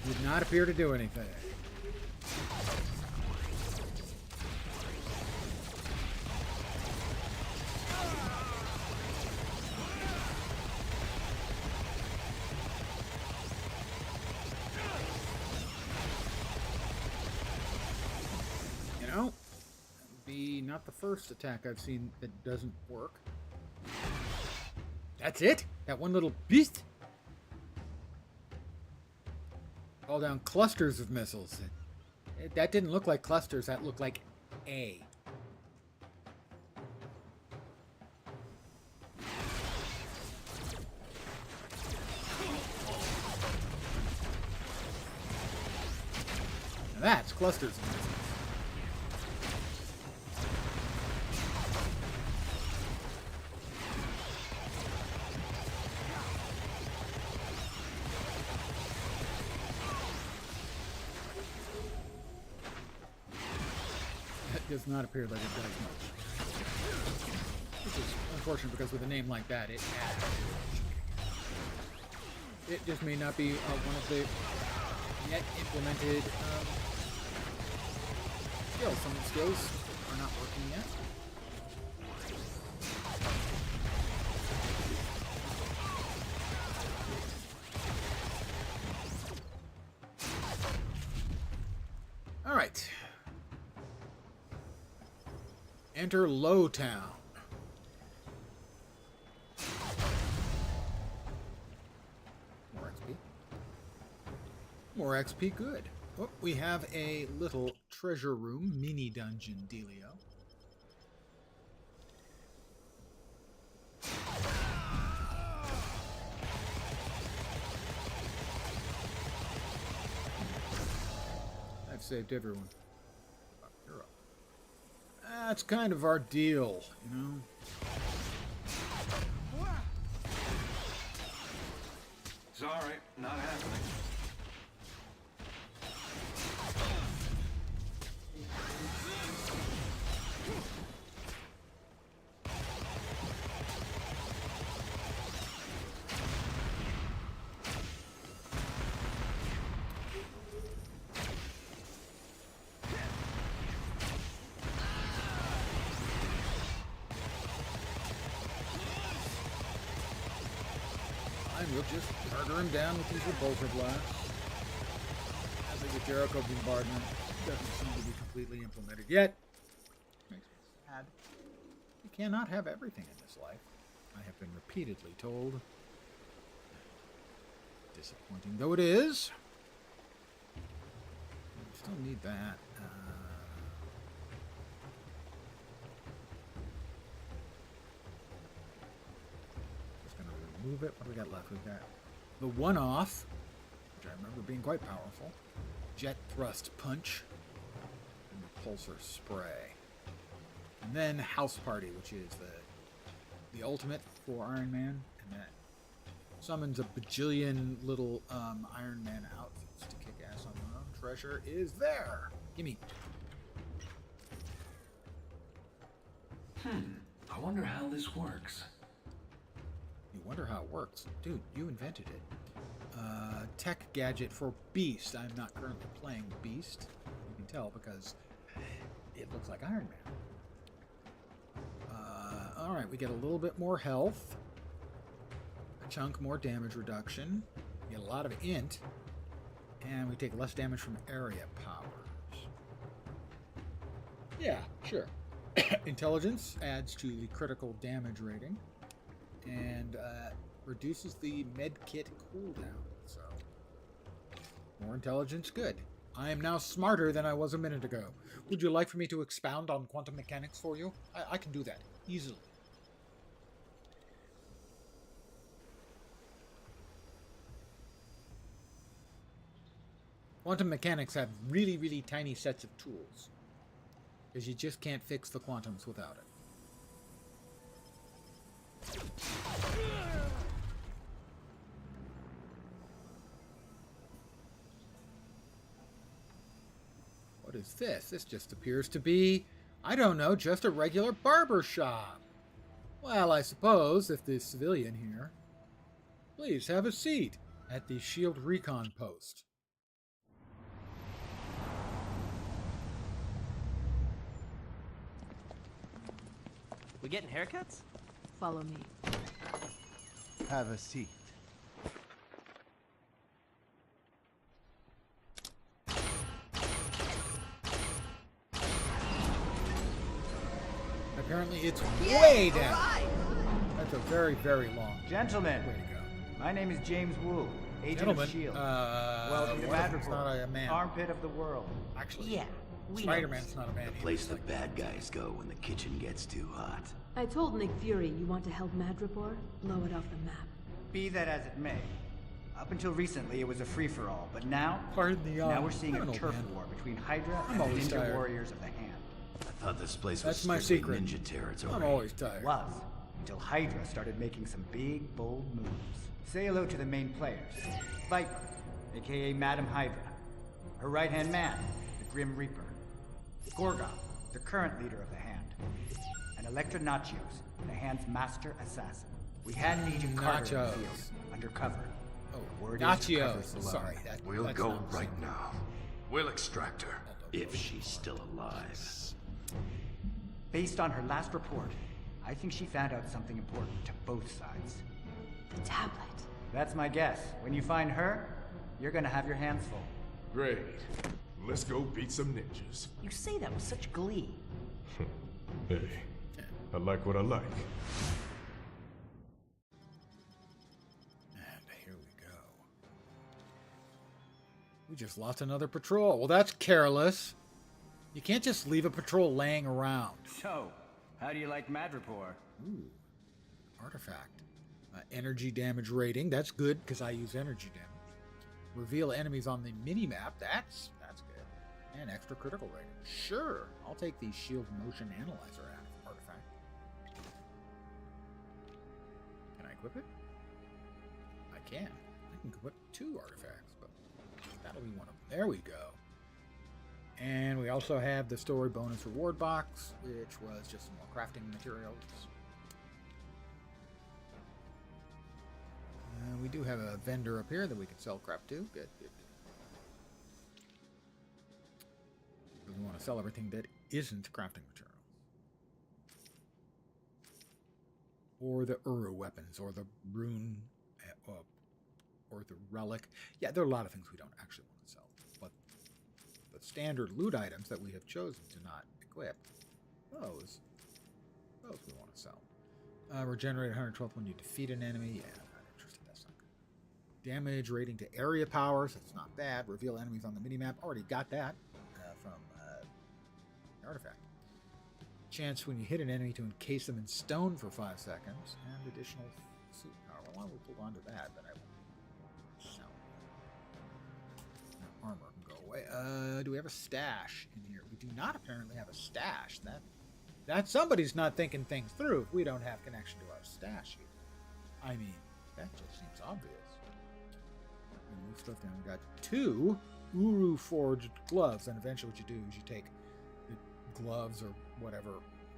Did not appear to do anything. You know, that would be not the first attack I've seen that doesn't work. That's it? That one little beast? Call down clusters of missiles. That didn't look like clusters, that looked like A. Now that's clusters of missiles. Does not appear like it does much. Which is unfortunate because with a name like that, it just may not be one of the yet implemented skills. Some of the skills are not working yet. All right. Enter Lowtown. More XP. More XP, good. Oh, we have a little treasure room, mini dungeon dealio. I've saved everyone. That's kind of our deal, you know? Sorry, not happening. We'll just murder him down with these repulsor blasts. I think the Jericho bombardment doesn't seem to be completely implemented yet. Makes me sad. You cannot have everything in this life. I have been repeatedly told. Disappointing though it is. We still need that. Move it. What do we got left? We've got the one-off, which I remember being quite powerful. Jet thrust punch. And repulsor spray. And then House Party, which is the ultimate for Iron Man. And that summons a bajillion little Iron Man outfits to kick ass on their own. Treasure is there. Gimme. I wonder how this works. You wonder how it works. Dude, you invented it. Tech gadget for Beast. I'm not currently playing Beast. You can tell because it looks like Iron Man. Alright, we get a little bit more health. A chunk more damage reduction. We get a lot of int. And we take less damage from area powers. Yeah, sure. Intelligence adds to the critical damage rating and reduces the med kit cooldown. So, more intelligence, good. I am now smarter than I was a minute ago. Would you like for me to expound on quantum mechanics for you? I can do that easily. Quantum mechanics have really, really tiny sets of tools, because you just can't fix the quantums without it. What is this? This just appears to be, I don't know, just a regular barber shop. Well, I suppose, if the civilian here. Please have a seat at the Shield Recon post. We getting haircuts? Follow me. Have a seat. Apparently it's way down. That's a very, very long Gentlemen, way to go. my name is James Wu, Agent Gentlemen, of S.H.I.E.L.D. Welcome Welcome to what if it's not Madripoor, a man? armpit of the world. Actually, Yeah, we Spider-Man's not a man. The either. place the bad guys go when the kitchen gets too hot. I told Nick Fury you want to help Madripoor blow it off the map. Be that as it may, up until recently it was a free-for-all, but now, Pardon the now we're seeing a criminal turf man. war between Hydra I'm and the always Ninja tired. Warriors of the Hand. I thought this place That's was my strictly secret. ninja territory. I'm always tired. It was, until Hydra started making some big, bold moves. Say hello to the main players. Viper, aka Madam Hydra. Her right-hand man, the Grim Reaper. Gorgon, the current leader of the Hand. And Elektra Nachios, the Hand's master assassin. We had Agent Carter in the Nachos. field, undercover. Oh, Word is her cover's Nachios. below. Sorry, We'll that's go not the right same. now. We'll extract her. If she's still alive. Based on her last report, I think she found out something important to both sides. The tablet. That's my guess. When you find her, you're gonna have your hands full. Great. Let's go beat some ninjas. You say that with such glee. Hey, I like what I like. And here we go. We just lost another patrol. Well, that's careless. You can't just leave a patrol laying around. So, how do you like Madripoor? Ooh, artifact. Energy damage rating. That's good because I use energy damage. Reveal enemies on the mini-map. That's good. And extra critical rating. Sure. I'll take the shield motion analyzer artifact. Can I equip it? I can. I can equip 2 artifacts, but that'll be one of them. There we go. And we also have the story bonus reward box, which was just some more crafting materials. We do have a vendor up here that we can sell crap to. Good, good. We want to sell everything that isn't crafting material. Or the Uru weapons, or the rune, or the relic. Yeah, there are a lot of things we don't actually want to sell. But the standard loot items that we have chosen to not equip, those we want to sell. Regenerate 112 when you defeat an enemy. Yeah, I'm not interested. That's not good. Damage rating to area powers. That's not bad. Reveal enemies on the minimap. Already got that from the artifact. Chance when you hit an enemy to encase them in stone for 5 seconds. And additional suit power. Well, I will hold on to that, but I won't sell it. Now, armor can go away. Do we have a stash in here? We do not apparently have a stash. That somebody's not thinking things through if we don't have connection to our stash here. I mean, that just seems obvious. We move stuff down. We got 2 Uru forged gloves, and eventually what you do is you take the gloves or whatever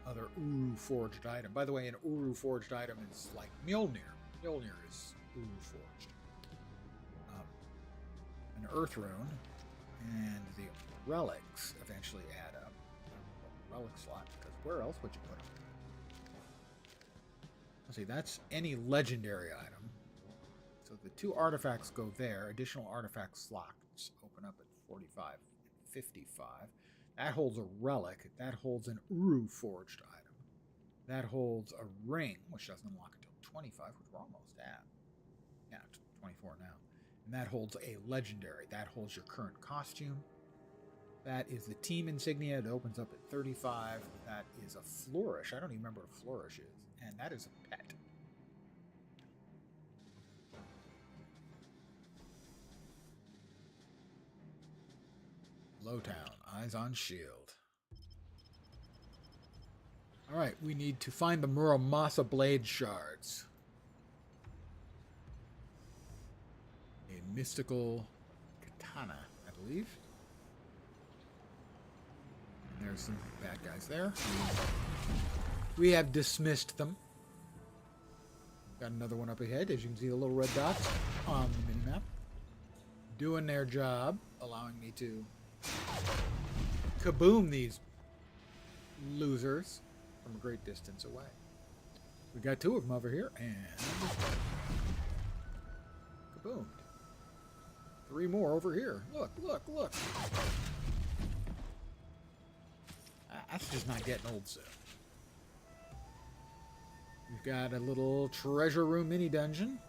other Uru forged item. By the way, an Uru forged item is like Mjolnir. Mjolnir is Uru forged. An earth rune, and the relics eventually add up. Relic slot, because where else would you put them? Let's see, that's any legendary item. So the 2 artifacts go there. Additional artifact slots open up at 45 and 55. That holds a relic. That holds an Uru forged item. That holds a ring, which doesn't unlock until 25, which we're almost at. Yeah, 24 now. And that holds a legendary. That holds your current costume. That is the team insignia. It opens up at 35. That is a flourish. I don't even remember what a flourish is. And that is a pet. Lowtown. Eyes on shield. Alright, we need to find the Muramasa blade shards. A mystical katana, I believe. And there's some bad guys there. We have dismissed them. Got another one up ahead, as you can see the little red dots on the minimap. Doing their job, allowing me to kaboom these losers from a great distance away. We got two of them over here, and kaboomed. Three more over here. Look, look, look. That's just not getting old soon. We've got a little treasure room mini dungeon.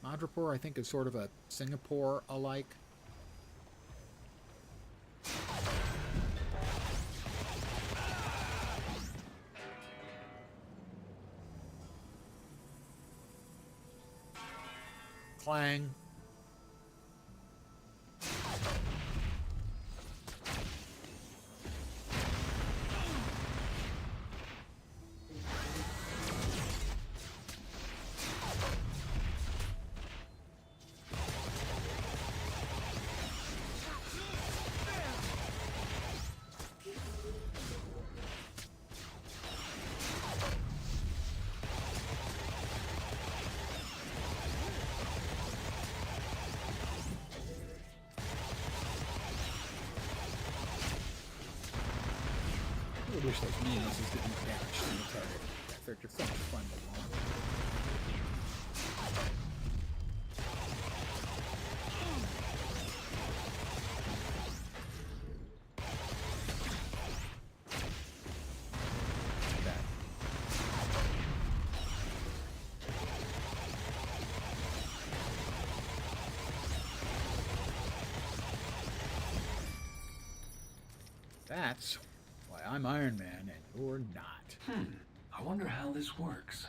Madripoor, I think, is sort of a Singapore-alike. Clang. I wish those meanesses didn't damage to the target. They're just so much fun to launch. That's why I'm Iron Man and you're not. I wonder how this works.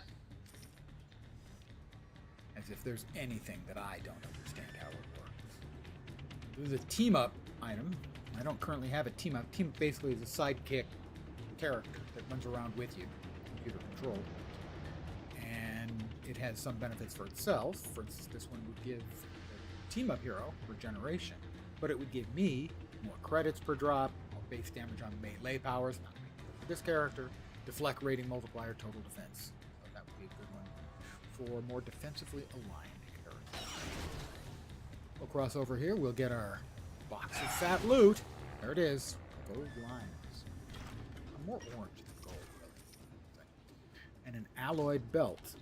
As if there's anything that I don't understand how it works. This is a team-up item. I don't currently have a team-up. Team-up basically is a sidekick character that runs around with you, computer controlled. And it has some benefits for itself. For instance, this one would give the team-up hero regeneration, but it would give me more credits per drop, more base damage on melee powers, not for this character, deflect rating multiplier, total defense. So that would be a good one for more defensively aligned characters. We'll cross over here. We'll get our box of fat loot. There it is. Gold lines. More orange than gold, really. And an alloyed belt.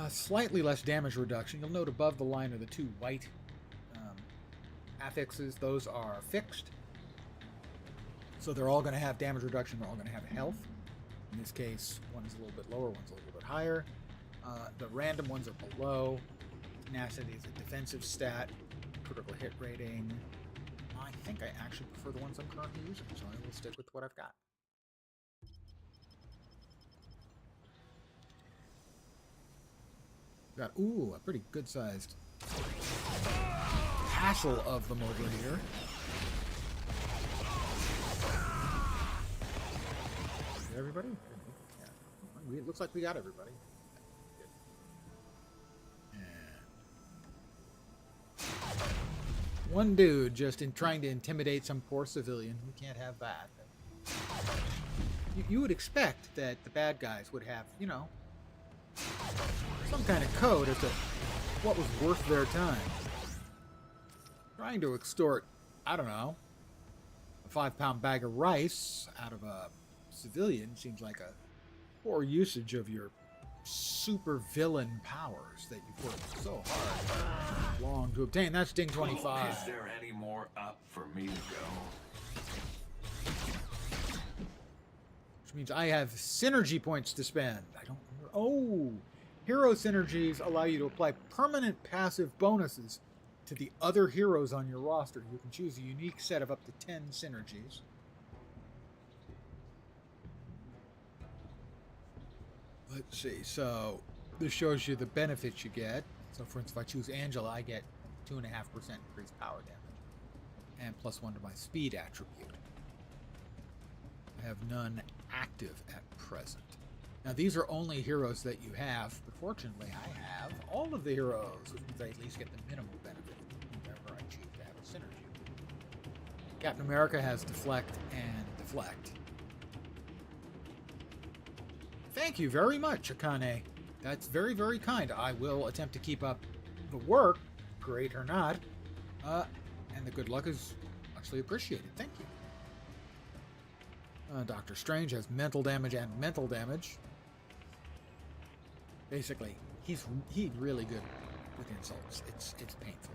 Slightly less damage reduction. You'll note above the line are the two white affixes. Those are fixed. So they're all going to have damage reduction. They're all going to have health. In this case, one is a little bit lower, one's a little bit higher. The random ones are below. Tenacity is a defensive stat. Critical hit rating. I think I actually prefer the ones I'm currently using, so I will stick with what I've got. Got, ooh, a pretty good-sized hassle of them over here. Everybody? Yeah. It looks like we got everybody. And one dude just trying to intimidate some poor civilian. We can't have that. You would expect that the bad guys would have, you know, some kind of code as to what was worth their time. Trying to extort, I don't know, a 5-pound bag of rice out of a civilian seems like a poor usage of your super villain powers that you've worked so hard long to obtain. That's Ding 25. Is there any more up for me to go? Which means I have synergy points to spend. I don't remember. Oh, hero synergies allow you to apply permanent passive bonuses to the other heroes on your roster. You can choose a unique set of up to 10 synergies. Let's see. So this shows you the benefits you get. So for instance, if I choose Angela, I get 2.5% increased power damage and +1 to my speed attribute. I have none active at present. Now these are only heroes that you have, but fortunately I have all of the heroes, which means I at least get the minimal benefit whenever I choose to have a synergy. Captain America has deflect and deflect. Thank you very much, Akane. That's very, very kind. I will attempt to keep up the work, great or not, and the good luck is actually appreciated. Thank you. Doctor Strange has mental damage and mental damage. Basically, he's really good with insults. It's painful.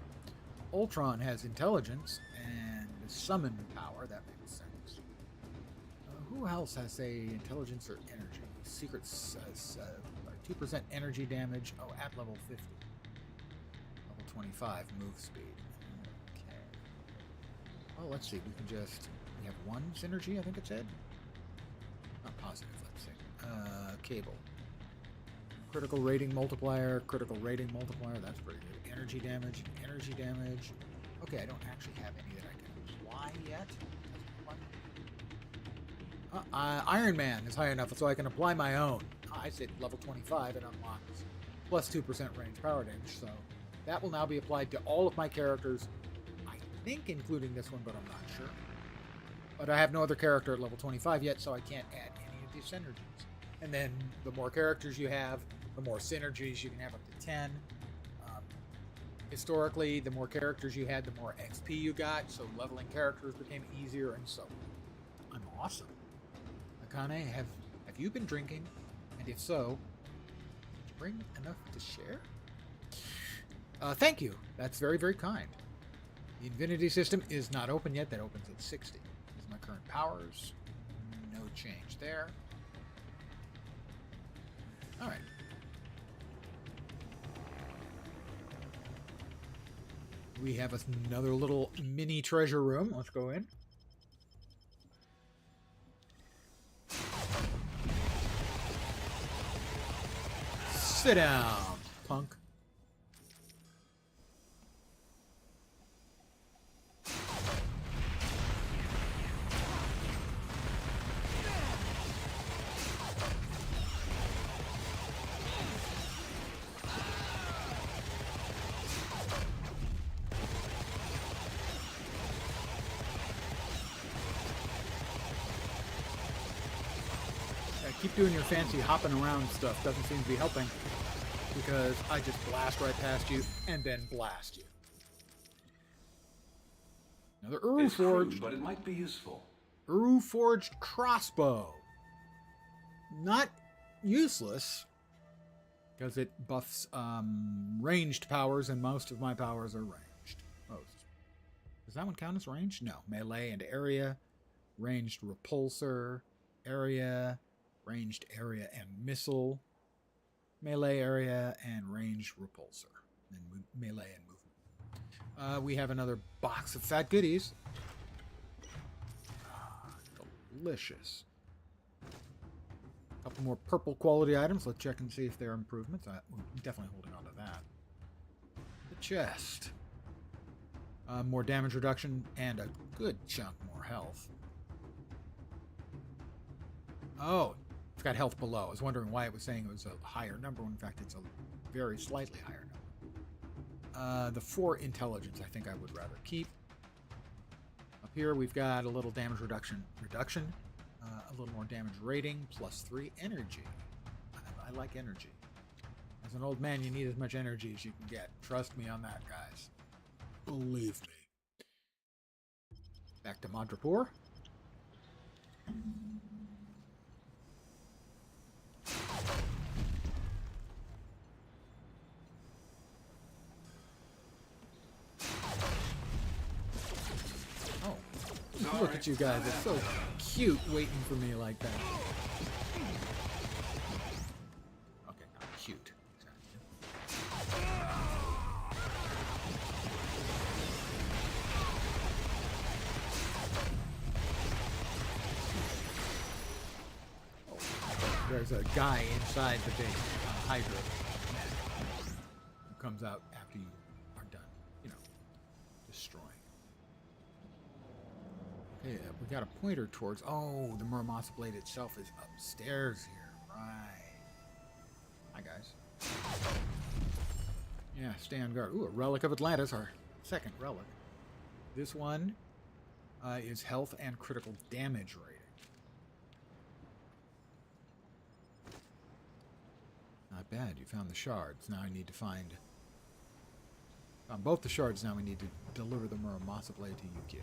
Ultron has intelligence and summon power. That makes sense. Who else has a intelligence or energy? Secrets says 2% energy damage. Oh, at level 50. Level 25 move speed. Okay. Well, let's see. We have one synergy, I think it said. Not positive, let's see. Cable. Critical rating multiplier, that's pretty good. Energy damage. Okay, I don't actually have any that I can apply yet. Iron Man is high enough so I can apply my own. I said level 25, it unlocks +2% range power damage, so that will now be applied to all of my characters, I think including this one, but I'm not sure. But I have no other character at level 25 yet, so I can't add any of these synergies. And then the more characters you have, the more synergies you can have up to 10. Historically, the more characters you had, the more XP you got, so leveling characters became easier, and so I'm awesome. Akane, have you been drinking? And if so, did you bring enough to share? Thank you. That's very, very kind. The Infinity System is not open yet. That opens at 60. These are my current powers. No change there. All right. We have another little mini treasure room. Let's go in. Sit down, punk. Keep doing your fancy hopping around stuff. Doesn't seem to be helping. Because I just blast right past you and then blast you. Another Uru Forged. But it might be useful. Uru Forged crossbow. Not useless. Because it buffs ranged powers, and most of my powers are ranged. Most. Does that one count as ranged? No. Melee and area. Ranged repulsor. Area. Ranged area and missile. Melee area and ranged repulsor. And melee and movement. We have another box of fat goodies. Delicious. A couple more purple quality items. Let's check and see if there are improvements. We're definitely holding on to that. The chest. More damage reduction and a good chunk more health. Oh, it's got health below. I was wondering why it was saying it was a higher number, when in fact it's a very slightly higher number. The 4 intelligence I think I would rather keep. Up here we've got a little damage reduction. A little more damage rating, +3 energy. I like energy. As an old man, you need as much energy as you can get. Trust me on that, guys. Believe me. Back to Madripoor. Look at you guys. It's so cute waiting for me like that. Okay, not cute. Oh, there's a guy inside the big Hydra who comes out after you are done, you know, destroying. Okay, we got a pointer towards. Oh, the Muramasa blade itself is upstairs here. Right. Hi, guys. Yeah, stay on guard. Ooh, a relic of Atlantis, our second relic. This one is health and critical damage rating. Not bad. You found the shards. Now I need to find. On both the shards, now we need to deliver the Muramasa blade to Yukio.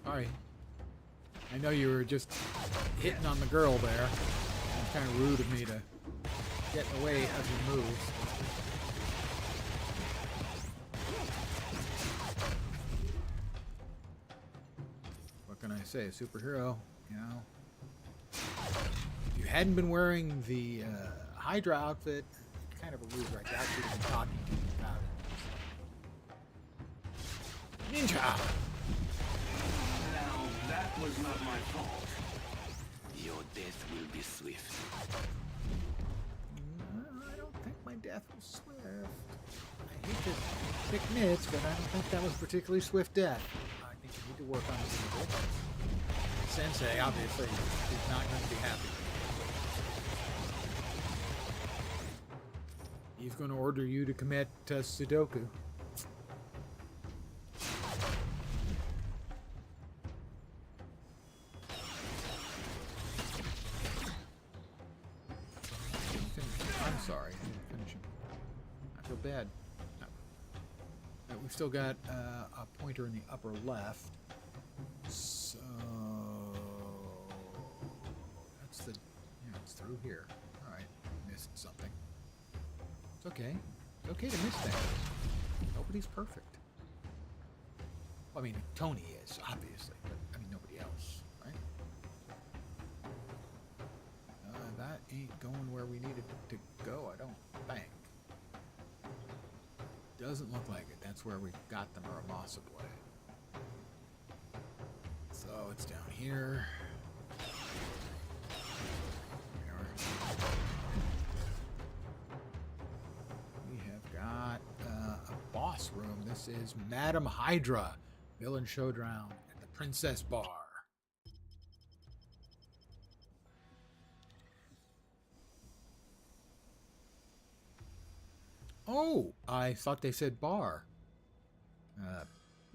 Sorry. I know you were just hitting on the girl there. It's kind of rude of me to get in the way of your moves. What can I say? Superhero, you know. If you hadn't been wearing the Hydra outfit, it's kind of a loser. I'd actually been talking to you about it. Ninja! Now, that was not my fault. Your death will be swift. I don't think my death was swift. I hate to pick nits, but I don't think that was particularly swift death. I think you need to work on it a little bit. Sensei, obviously, is not going to be happy. He's going to order you to commit Sudoku. I'm sorry, I didn't finish him. I feel bad. No. We've still got a pointer in the upper left. So that's the, yeah, it's through here. All right, missed something. It's okay. It's okay to miss things. Nobody's perfect. Well, I mean, Tony is obviously, but I mean nobody else, right? That ain't going where we needed to go, I don't think. Doesn't look like it. That's where we got the Muramasa blade. So it's down here. We have got a boss room. This is Madam Hydra, villain showdown at the Princess Bar. Oh, I thought they said bar.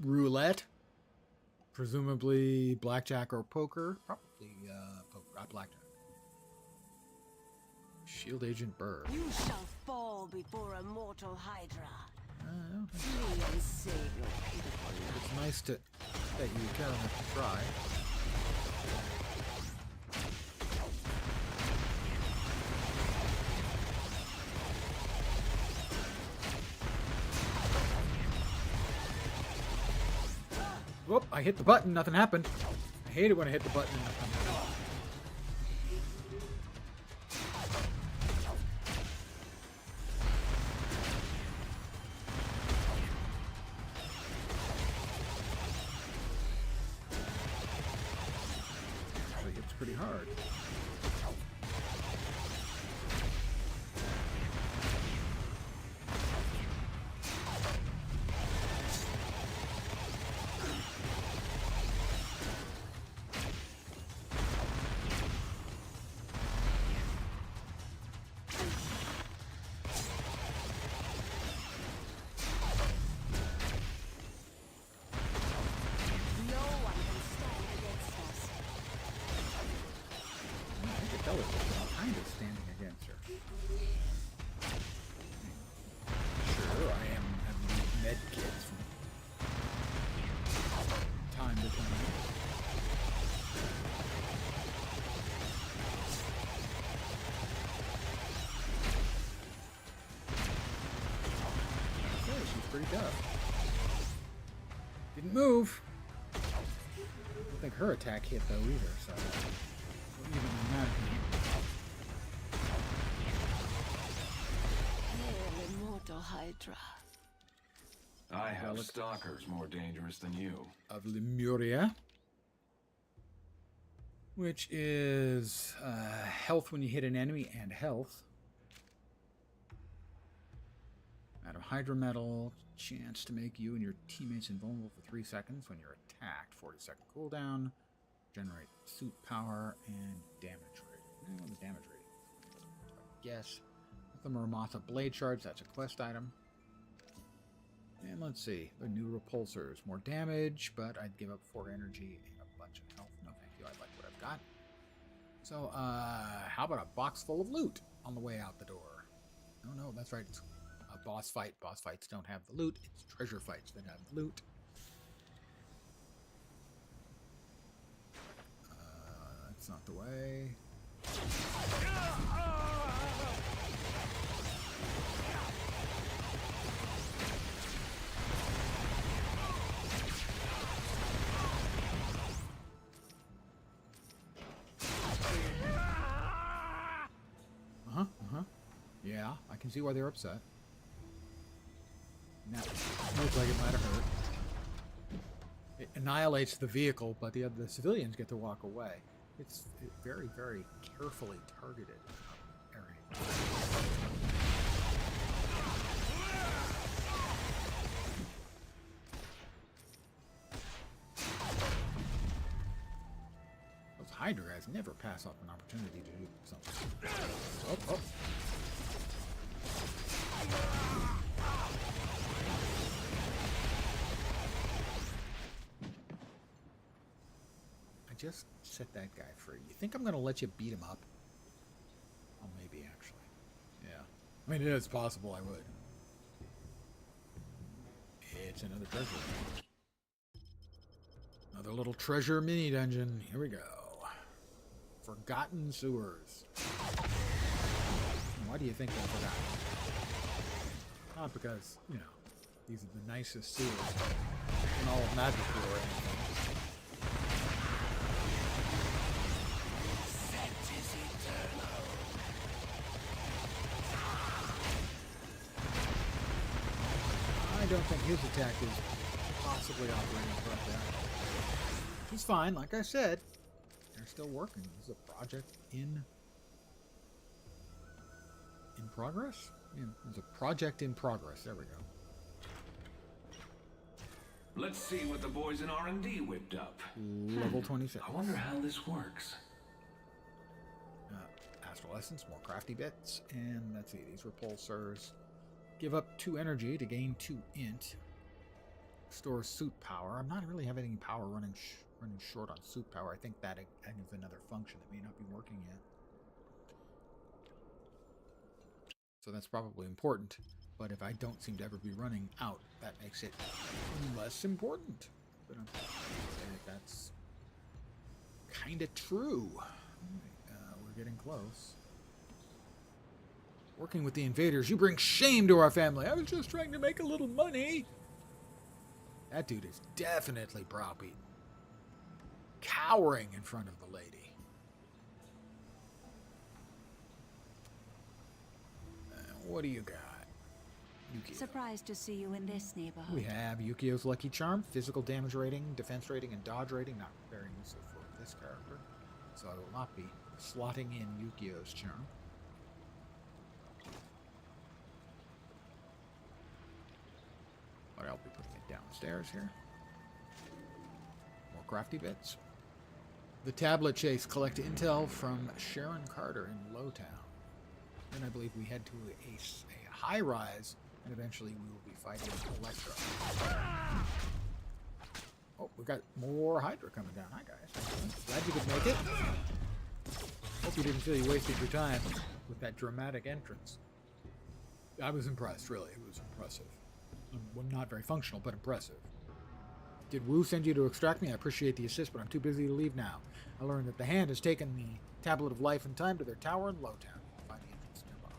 Roulette. Presumably blackjack or poker. Probably poker, blackjack. Shield Agent Burr. You shall fall before a mortal Hydra. I don't think so. Flee and save your pitiful life. It's nice that you care enough to try. Whoop, I hit the button, nothing happened. I hate it when I hit the button and nothing happens. Actually hits pretty hard. No one can stand against us. I could tell it's kind of standing against her. Sure, I am having med kits from time to time. pretty tough. Didn't move. I don't think her attack hit though either, so wouldn't even matter. Hail, immortal Hydra. I have stalkers more dangerous than you. Of Lemuria, which is health when you hit an enemy and health. Madam Hydra Metal, chance to make you and your teammates invulnerable for 3 seconds when you're attacked. 40-second cooldown. Generate suit power and damage rating. The damage rating. Yes. The Muramatha Blade Shards, that's a quest item. And let's see, the new repulsors. More damage, but I'd give up 4 energy and a bunch of health. No thank you, I like what I've got. So, how about a box full of loot on the way out the door? Oh no, that's right, it's a boss fight. Boss fights don't have the loot, it's treasure fights that have the loot. That's not the way. Yeah, I can see why they're upset. Now, looks like it might have hurt. It annihilates the vehicle, but the civilians get to walk away. It's very, very carefully targeted area. Those Hydra guys never pass up an opportunity to do something. Oh, oh. I just set that guy free. You think I'm going to let you beat him up? Oh, maybe, actually. Yeah. I mean, it is possible I would. It's another treasure. Another little treasure mini dungeon. Here we go. Forgotten Sewers. Why do you think they're forgotten? Not because, you know, these are the nicest sewers in all of Magic or anything. I don't think his attack is possibly operating correctly. He's fine, like I said. They're still working. This is a project in progress? Yeah, it's a project in progress. There we go. Let's see what the boys in R&D whipped up. Level 26. I wonder how this works. Astral Essence, more crafty bits. And let's see, these repulsors give up 2 energy to gain 2 int. Store suit power. I'm not really having any power running short on suit power. I think that is another function that may not be working yet. So that's probably important. But if I don't seem to ever be running out, that makes it less important. But I'm saying that's kind of true. We're getting close. Working with the invaders, you bring shame to our family. I was just trying to make a little money. That dude is definitely browbeaten. Cowering in front of the lady. What do you got? Yukio. Surprised to see you in this neighborhood. We have Yukio's Lucky Charm, physical damage rating, defense rating, and dodge rating. Not very useful for this character. So I will not be slotting in Yukio's charm. But I'll be putting it downstairs here. More crafty bits. The tablet chase. Collect intel from Sharon Carter in Lowtown. Then I believe we head to a high-rise, and eventually we will be fighting Electra. Oh, we got more Hydra coming down. Hi, guys. Glad you could make it. Hope you didn't feel you wasted your time with that dramatic entrance. I was impressed, really. It was impressive. Well, not very functional, but impressive. Did Wu send you to extract me? I appreciate the assist, but I'm too busy to leave now. I learned that the Hand has taken the Tablet of Life and Time to their tower in Lowtown. Find the entrance nearby.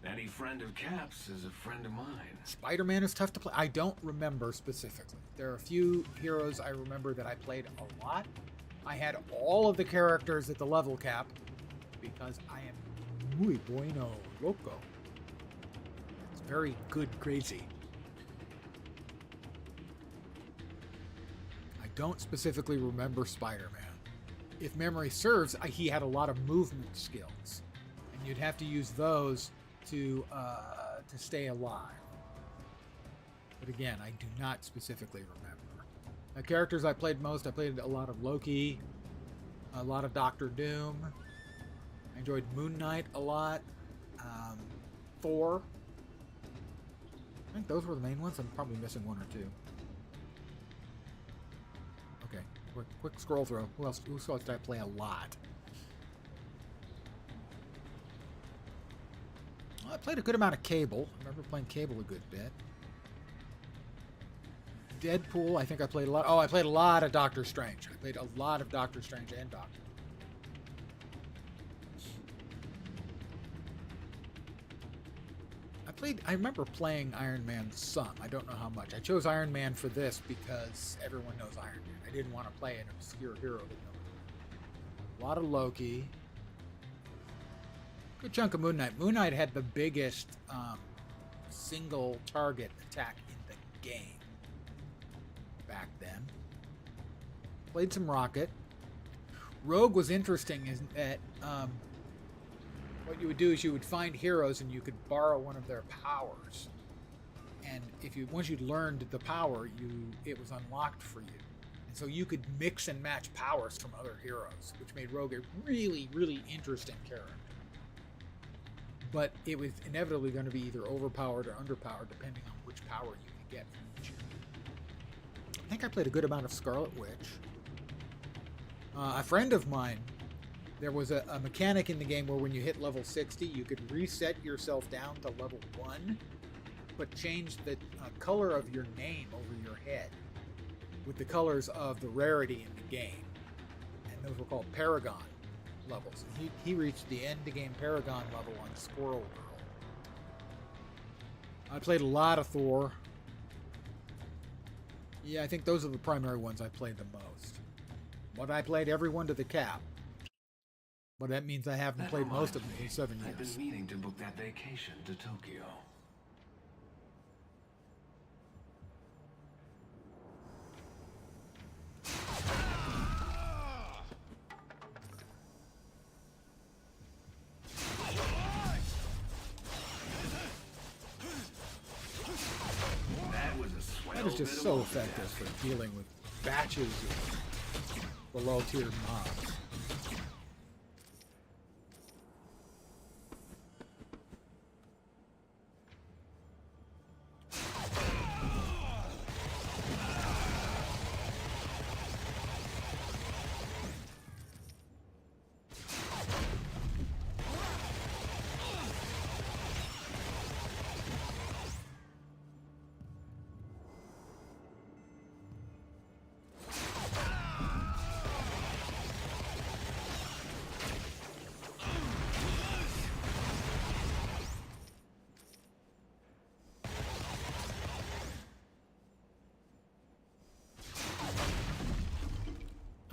Any friend of Cap's is a friend of mine. Spider-Man is tough to play. I don't remember specifically. There are a few heroes I remember that I played a lot. I had all of the characters at the level cap because I am muy bueno loco. It's very good crazy. I don't specifically remember Spider-Man. If memory serves, he had a lot of movement skills, and you'd have to use those to stay alive. But again, I do not specifically remember. The characters I played most, I played a lot of Loki, a lot of Doctor Doom. I enjoyed Moon Knight a lot. Thor. I think those were the main ones. I'm probably missing one or two. Okay, quick scroll through. Who else did I play a lot? Well, I played a good amount of Cable. I remember playing Cable a good bit. Deadpool, I think I played a lot. Oh, I played a lot of Doctor Strange. I played a lot of Doctor Strange and Doctor. I remember playing Iron Man some. I don't know how much. I chose Iron Man for this because everyone knows Iron Man. I didn't want to play an obscure hero that nobody knew. A lot of Loki. Good chunk of Moon Knight. Moon Knight had the biggest single target attack in the game back then. Played some Rocket. Rogue was interesting in that what you would do is you would find heroes and you could borrow one of their powers. And once you'd learned the power, it was unlocked for you. And so you could mix and match powers from other heroes, which made Rogue a really, really interesting character. But it was inevitably going to be either overpowered or underpowered, depending on which power you could get from each hero. I think I played a good amount of Scarlet Witch. A friend of mine, there was a mechanic in the game where when you hit level 60, you could reset yourself down to level 1, but change the color of your name over your head with the colors of the rarity in the game. And those were called Paragon levels. And he reached the end game Paragon level on Squirrel Girl. I played a lot of Thor. Yeah, I think those are the primary ones I played the most. But I played everyone to the cap. But that means I haven't played most of them in 7 years. I've been meaning to book that vacation to Tokyo. That is just so effective for dealing with batches of below tier mobs.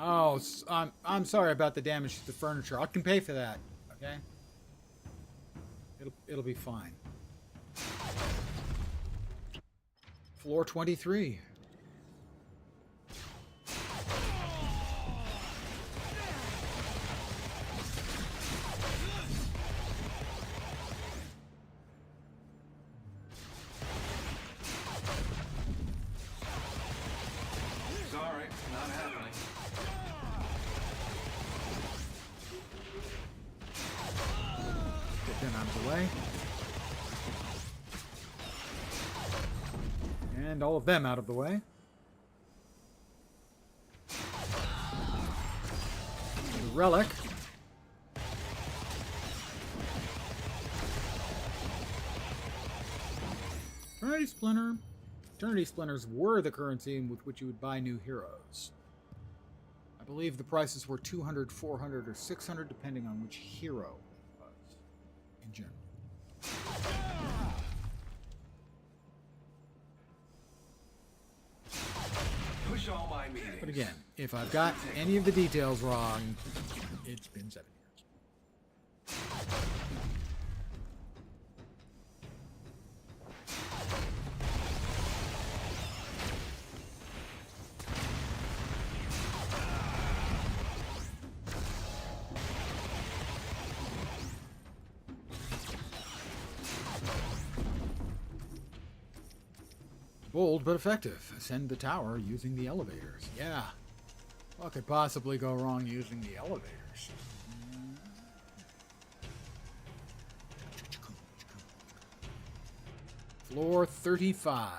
Oh, I'm sorry about the damage to the furniture. I can pay for that. Okay. It'll be fine. Floor 23. Sorry, not happening. Get them out of the way. And all of them out of the way. The relic. Eternity Splinter. Eternity Splinters were the currency with which you would buy new heroes. I believe the prices were 200, 400, or 600, depending on which hero it was, in general. Push all my meetings. But again, if I've got any of the details wrong, it's been 7 years. Bold but effective. Ascend the tower using the elevators. Yeah. What could possibly go wrong using the elevators? Floor 35.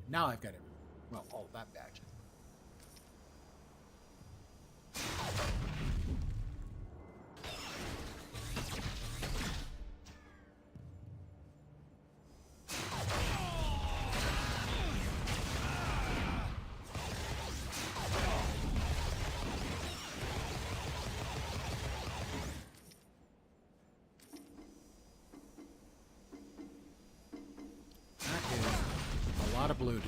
Now I've got it. Well, all that badge. That is a lot of blue dudes.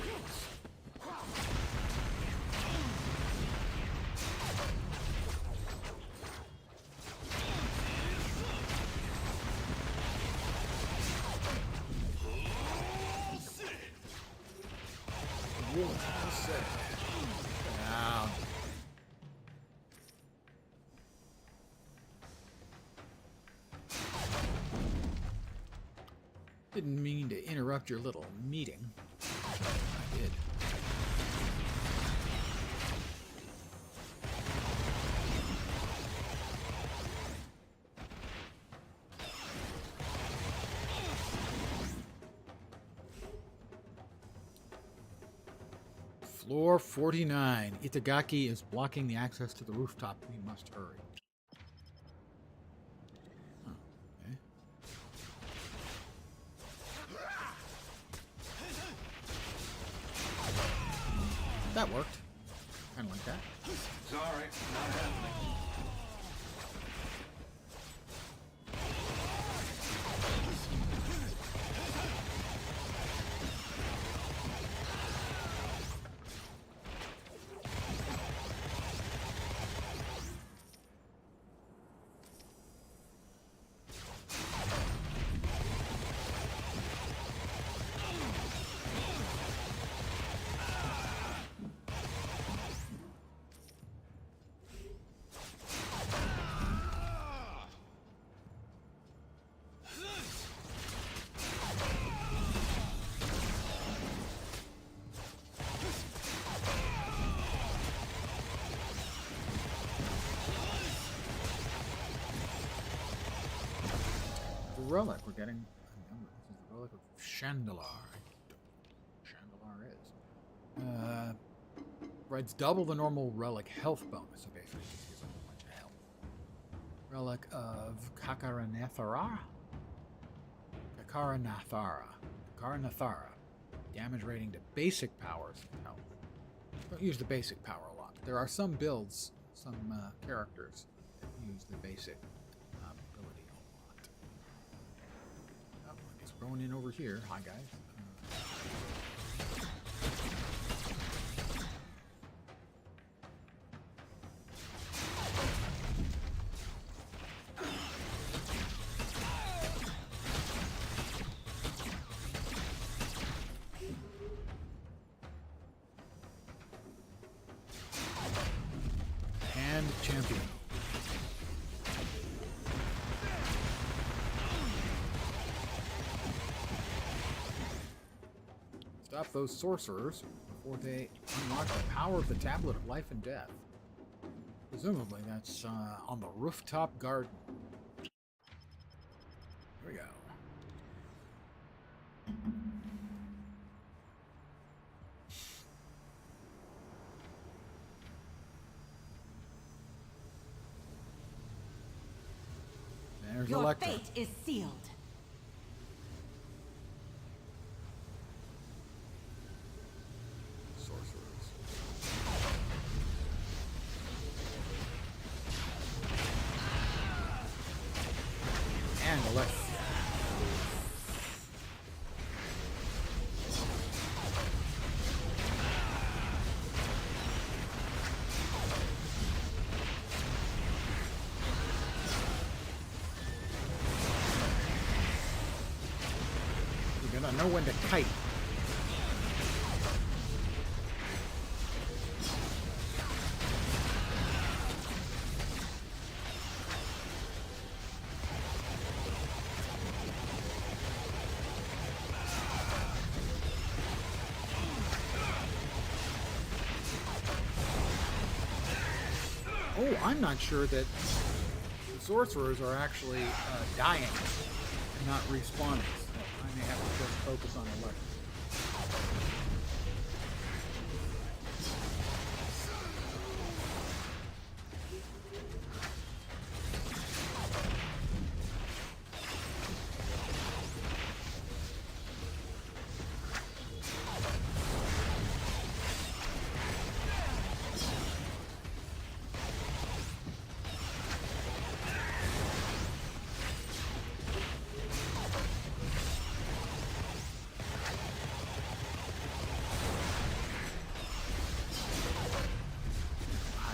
Down. Didn't mean to interrupt your little meeting. I did. Floor 49. Itagaki is blocking the access to the rooftop. We must hurry. Oh, okay. That worked. Kind of like that. Sorry, not happening. Relic. We're getting a number. This is the relic of Chandalar. I don't know what Chandalar is. Provides double the normal relic health bonus. So basically, it just gives a whole bunch of health. Relic of Kakaranathara. Damage rating to basic powers. No. Don't use the basic power a lot. There are some builds, some characters that use the basic ability a lot. Oh, I guess we're going in over here. Hi, guys. Champion. stop those sorcerers before they unlock the power of the Tablet of Life and Death. Presumably that's on the rooftop garden. Here we go. There's Your Electra. fate is sealed. Sorcerers. And Electra. You gotta know when to kite. Oh, I'm not sure that the sorcerers are actually dying and not respawning. So I may have to just focus on Electra.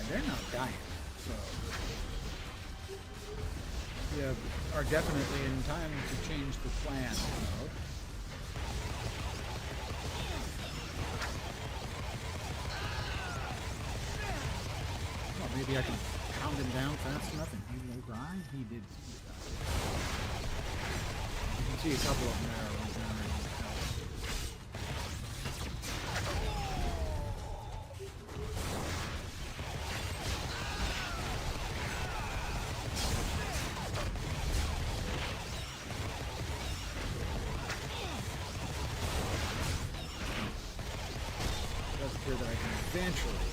They're not dying, so you are definitely in time to change the plan. Mode. Well, maybe I can pound him down fast enough and he will die. He did. You can see a couple of them there right now. That I can eventually.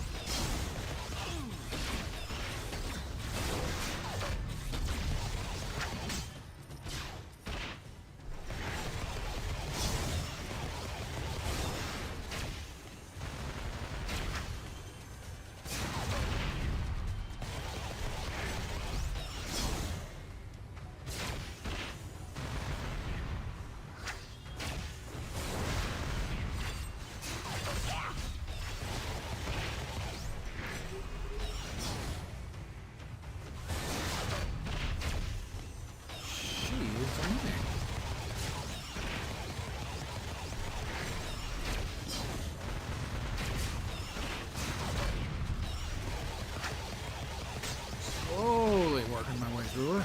Slowly working my way through her.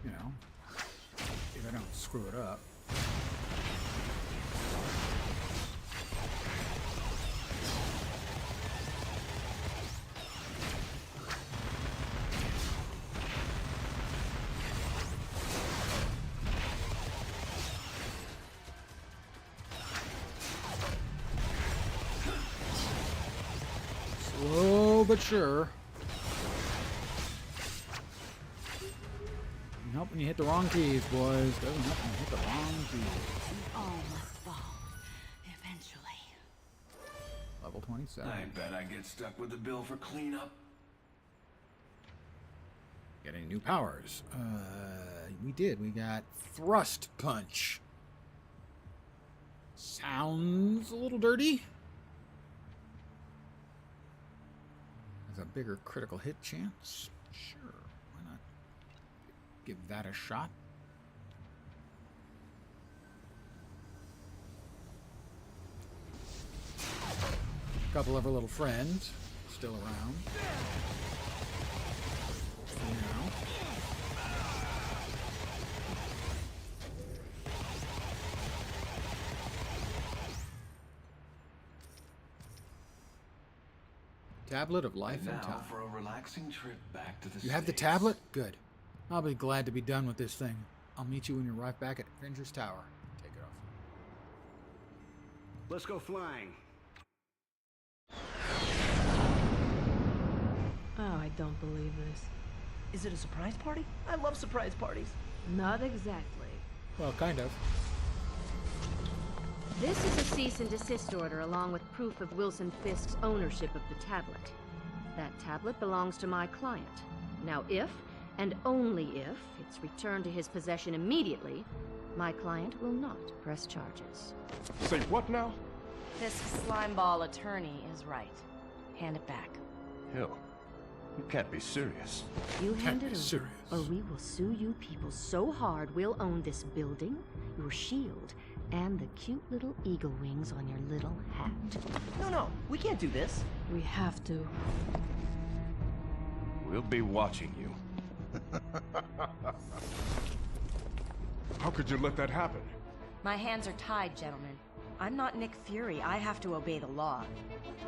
You know, if I don't screw it up. Slow but sure. Doesn't help when you hit the wrong keys, boys. Doesn't help when you hit the wrong keys. We all must fall. Eventually. Level 27. I bet I get stuck with the bill for cleanup. Getting new powers. We did. We got Thrust Punch. Sounds a little dirty. Has a bigger critical hit chance. Sure, why not give that a shot? A couple of our little friends still around. For now. Tablet of Life And and now Time. for a relaxing trip back to the You have the States. tablet? Good. I'll be glad to be done with this thing. I'll meet you when you arrive back at Avengers Tower. Take it off. Let's go flying. Oh, I don't believe this. Is it a surprise party? I love surprise parties. Not exactly. Well, kind of. This is a cease and desist order along with proof of Wilson Fisk's ownership of the tablet. That tablet belongs to my client. Now if, and only if, it's returned to his possession immediately, my client will not press charges. Say what now? Fisk's slimeball attorney is right. Hand it back. Hell, you can't be serious. You hand be it over, serious. or we will sue you people so hard we'll own this building, your shield, and the cute little eagle wings on your little hat. No, we can't do this. We have to. We'll be watching you. How could you let that happen? My hands are tied, gentlemen. I'm not Nick Fury. I have to obey the law.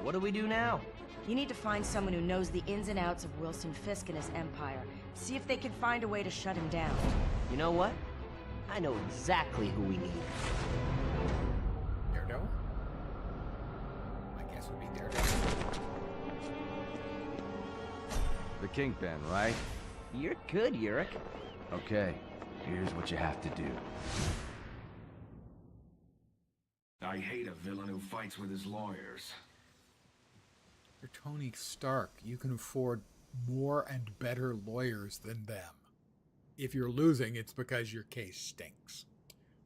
What do we do now? You need to find someone who knows the ins and outs of Wilson Fisk and his empire. See if they can find a way to shut him down. You know what? I know exactly who we need. Daredevil? I guess would be Daredevil. The Kingpin, right? You're good, Yurik. Okay, here's what you have to do. I hate a villain who fights with his lawyers. You're Tony Stark. You can afford more and better lawyers than them. If you're losing, it's because your case stinks.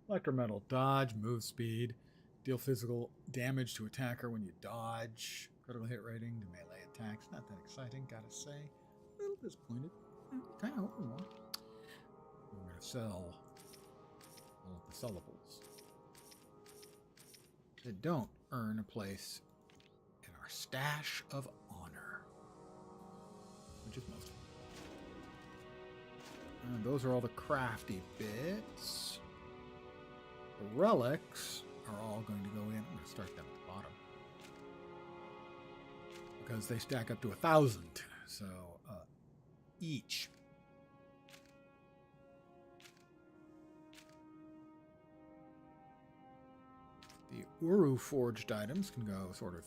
Electrometal dodge, move speed, deal physical damage to attacker when you dodge, critical hit rating to melee attacks. Not that exciting, gotta say. A little disappointed. Kind of hoping more. I'm gonna sell all of the sellables that don't earn a place in our stash of honor, which is most of them. And those are all the crafty bits. The relics are all going to go in. I'm going to start them at the bottom because they stack up to 1,000. So each. The Uru forged items can go sort of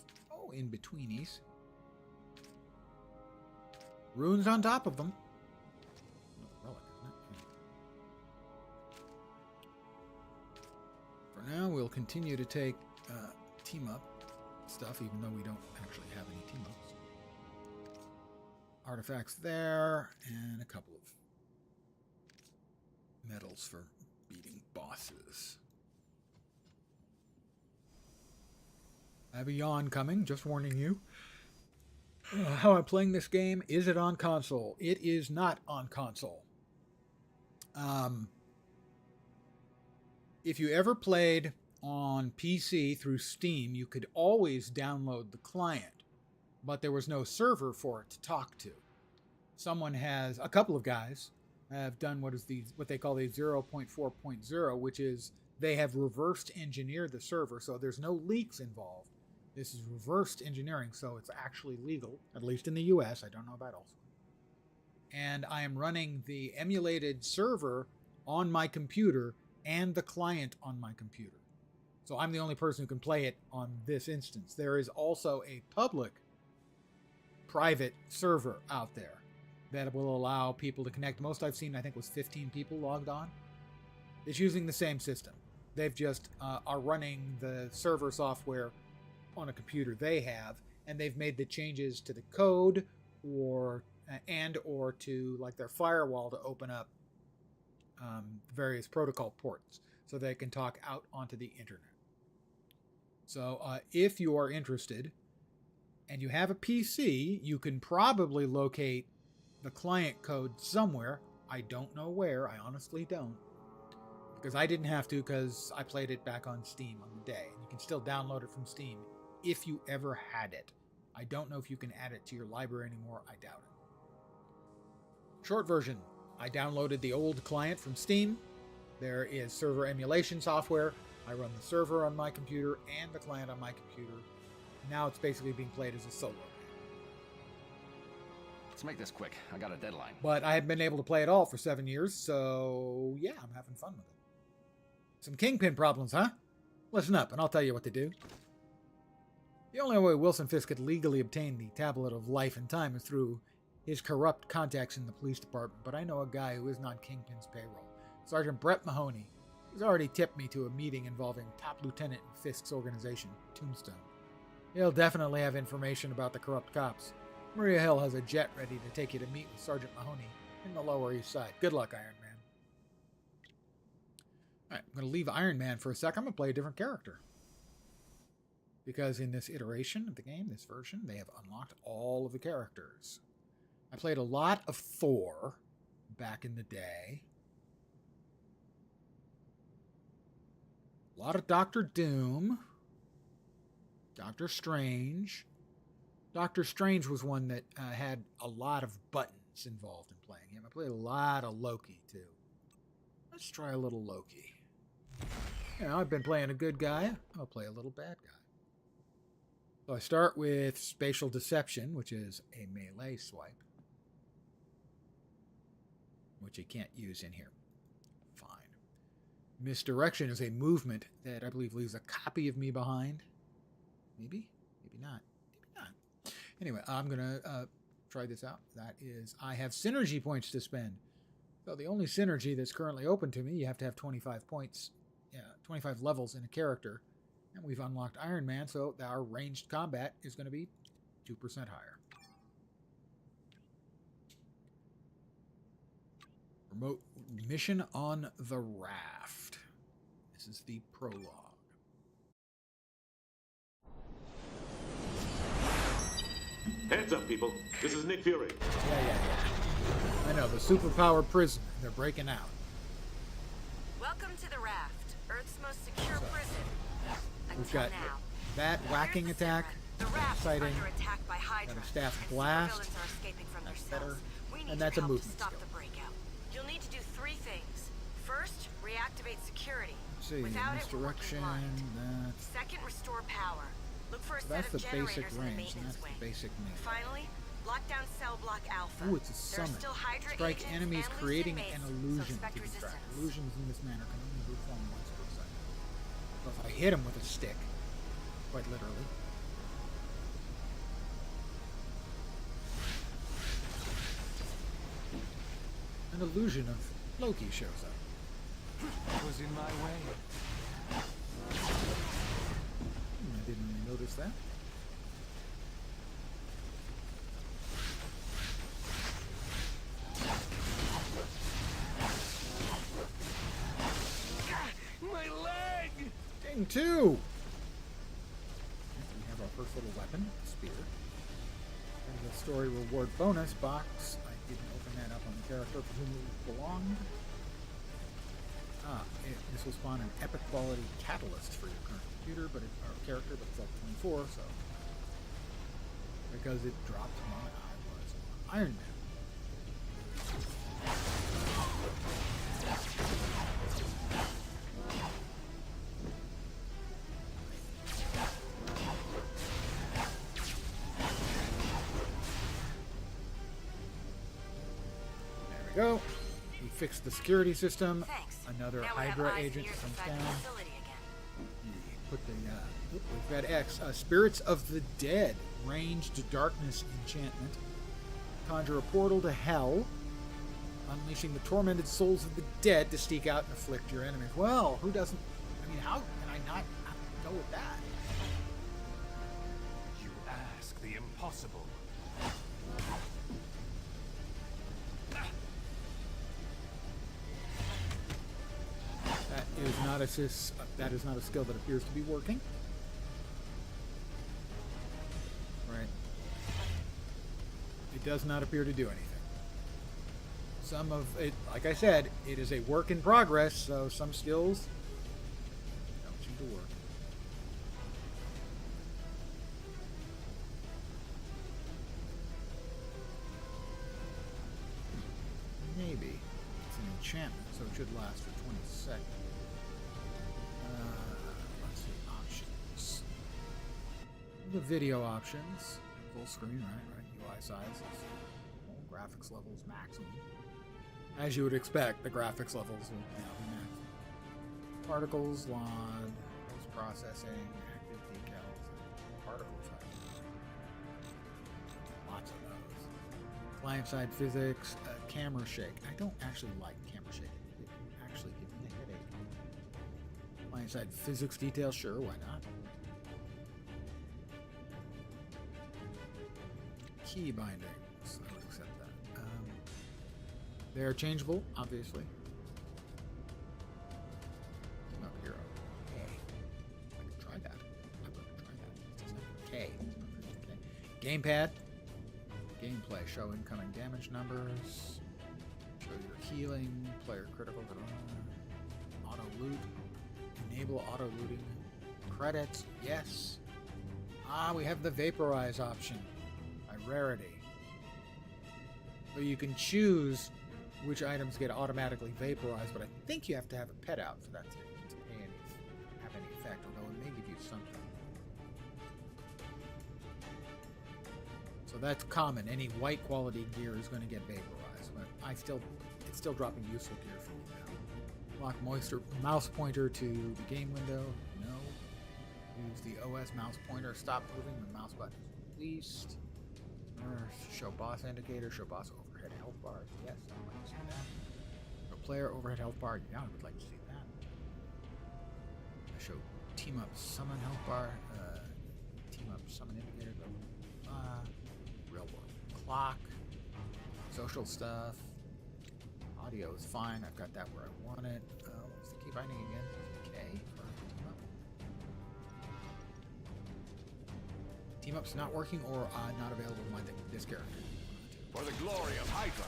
in betweenies. Runes on top of them. Relic, isn't it? For now, we'll continue to take team up stuff, even though we don't actually have any team ups. Artifacts there, and a couple of medals for beating bosses. I have a yawn coming, just warning you. How I'm playing this game, is it on console? It is not on console. If you ever played on PC through Steam, you could always download the client, but there was no server for it to talk to. A couple of guys have done what they call the 0.4.0, which is they have reversed engineered the server, so there's no leaks involved. This is reversed engineering, so it's actually legal, at least in the US. I don't know about elsewhere. And I am running the emulated server on my computer and the client on my computer. So I'm the only person who can play it on this instance. There is also a public private server out there that will allow people to connect. Most I've seen, I think, was 15 people logged on. It's using the same system. They've just are running the server software on a computer they have, and they've made the changes to the code or to like their firewall to open up various protocol ports so they can talk out onto the internet. So if you are interested and you have a PC, you can probably locate the client code somewhere. I don't know where. I honestly don't. Because I didn't have to, because I played it back on Steam on the day. You can still download it from Steam if you ever had it. I don't know if you can add it to your library anymore. I doubt it. Short version. I downloaded the old client from Steam. There is server emulation software. I run the server on my computer and the client on my computer. Now it's basically being played as a solo game. Let's make this quick. I got a deadline. But I haven't been able to play it all for 7 years, so yeah, I'm having fun with it. Some Kingpin problems, huh? Listen up, and I'll tell you what to do. The only way Wilson Fisk could legally obtain the Tablet of Life and Time is through his corrupt contacts in the police department, but I know a guy who isn't on Kingpin's payroll. Sergeant Brett Mahoney. He's already tipped me to a meeting involving top lieutenant in Fisk's organization, Tombstone. He'll definitely have information about the corrupt cops. Maria Hill has a jet ready to take you to meet with Sergeant Mahoney in the Lower East Side. Good luck, Iron Man. Alright, I'm going to leave Iron Man for a sec. I'm going to play a different character. Because in this iteration of the game, this version, they have unlocked all of the characters. I played a lot of Thor back in the day. A lot of Doctor Doom. Doctor Strange. Doctor Strange was one that had a lot of buttons involved in playing him. I played a lot of Loki, too. Let's try a little Loki. You know, I've been playing a good guy. I'll play a little bad guy. So I start with Spatial Deception, which is a melee swipe. Which you can't use in here. Fine. Misdirection is a movement that I believe leaves a copy of me behind. Maybe? Maybe not. Maybe not. Anyway, I'm going to try this out. That is, I have synergy points to spend. So the only synergy that's currently open to me, you have to have 25 points, 25 levels in a character. And we've unlocked Iron Man, so our ranged combat is going to be 2% higher. Remote mission on the raft. This is the prologue. Hands up, people. This is Nick Fury. Yeah. I know, the superpowered prison. They're breaking out. Welcome to the raft, Earth's most secure prison. We've got that whacking attack, exciting, got a staff blast, that's better, and that's a movement skill. You'll need to do 3 things. First, reactivate security. Let's see, misdirection, that's... Second, restore power. Look for a That's set the of generators basic in the range, and maintenance that's wing. the basic melee. Finally, lock down cell block alpha. Ooh, it's a summon. Strike enemies creating an illusion to distract. Illusions in this manner can only be formed once per second. So if I hit him with a stick, quite literally. An illusion of Loki shows up. It was in my way. I didn't really notice that. My leg! Ding 2! We have our first little weapon, spear. And the story reward bonus box. I didn't open that up on the character for whom it belonged. This will spawn an epic quality catalyst for your current computer, but our character, but it's up 24, so because it dropped when I was Iron Man. There we go. We fixed the security system. Thanks. Another now Hydra agent comes down. Put the we've got X. Spirits of the Dead. Ranged darkness enchantment. Conjure a portal to hell. Unleashing the tormented souls of the dead to seek out and afflict your enemies. Well, who doesn't... I mean, how can I not go with that? You ask the impossible. That is not a skill that appears to be working. Right. It does not appear to do anything. Some of it, like I said, it is a work in progress, so some skills don't seem to work. Maybe. It's an enchantment, so it should last for 20 seconds. Let's see, options. The video options. Full screen, right? UI sizes. graphics levels maximum. As you would expect, the graphics levels will now be maximum. Particles, LOD, post-processing, active decals, particle effects. Lots of those. Client-side physics, camera shake. I don't actually like camera shake. It actually gives me a headache. Client-side physics details, sure, why not? Key bindings, I would accept that. They're changeable, obviously. Team up hero. Hey, I can try that. I'm going to try that. K. Gamepad. Gameplay. Show incoming damage numbers. Show your healing. Player critical. Auto loot. Enable auto looting. Credits. Yes. We have the vaporize option. Rarity. So you can choose which items get automatically vaporized, but I think you have to have a pet out for that to have any effect, although it may give you something. So that's common. Any white quality gear is going to get vaporized, but it's still dropping useful gear for me now. Lock mouse pointer to the game window. No. Use the OS mouse pointer. Stop moving when mouse button is released. Show boss indicator, show boss overhead health bars. Yes, I would like to see that. Show player overhead health bar. Yeah, I would like to see that. Show team up summon health bar. Team up summon indicator. Real world clock. Social stuff. Audio is fine. I've got that where I want it. What's the key binding again? K for team up. Team up's not working or not available to this character. For the glory of Hydra.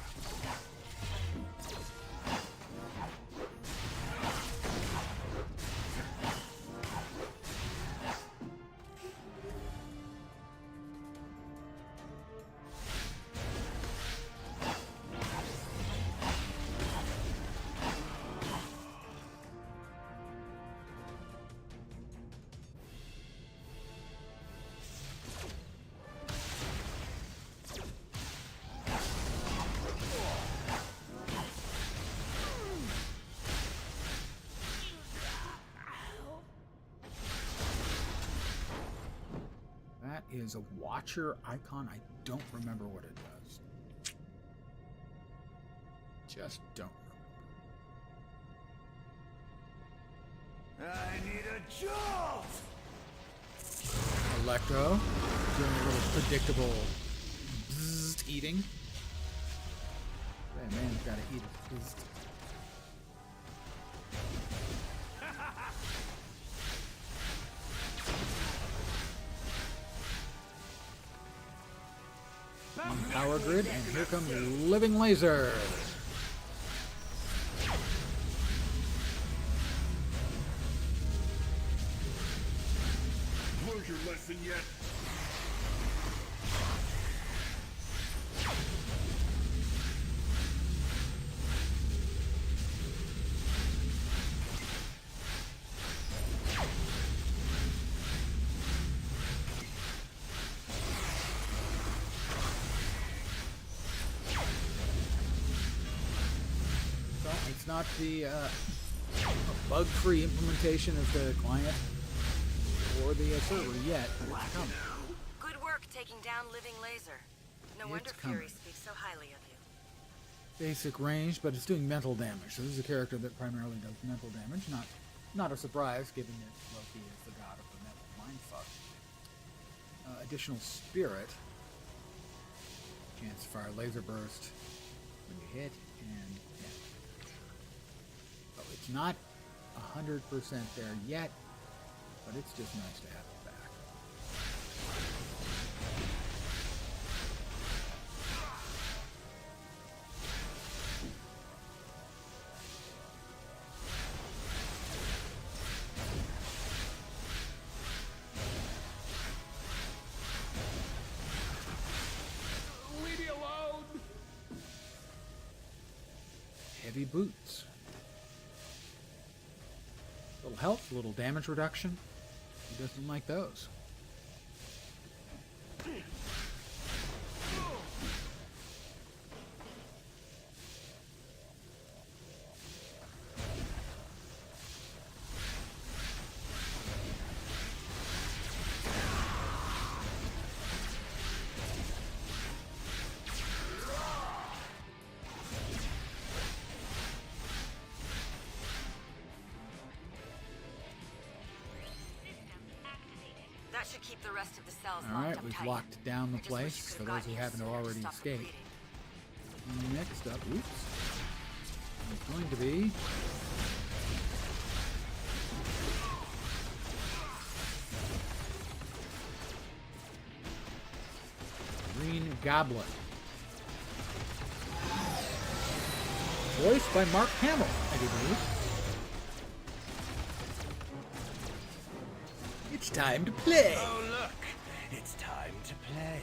Is a watcher icon. I don't remember what it does. Just don't remember. I need a jolt! Electro doing a little predictable bzzzt eating. That man's gotta eat it. Bzzzt. Power grid, and here comes living laser. Learned your lesson yet? It's not the bug-free implementation of the client or the server yet, but it's coming. Good work taking down Living Laser. No wonder Fury speaks so highly of you. Basic range, but it's doing mental damage. So this is a character that primarily does mental damage. Not a surprise, given that Loki is the god of the mental mindfuck. Additional spirit. Chance to fire laser burst when you hit, and yeah. So it's not 100% there yet, but it's just nice to have it back. Leave me alone! Heavy boots. Little health, little damage reduction. Who doesn't like those? should keep the rest of the cells All right, we've locked down the place for those who haven't already escaped. Next up, oops, is going to be Green Goblin, voiced by Mark Hamill, I do believe. It's time to play. Oh, look. It's time to play.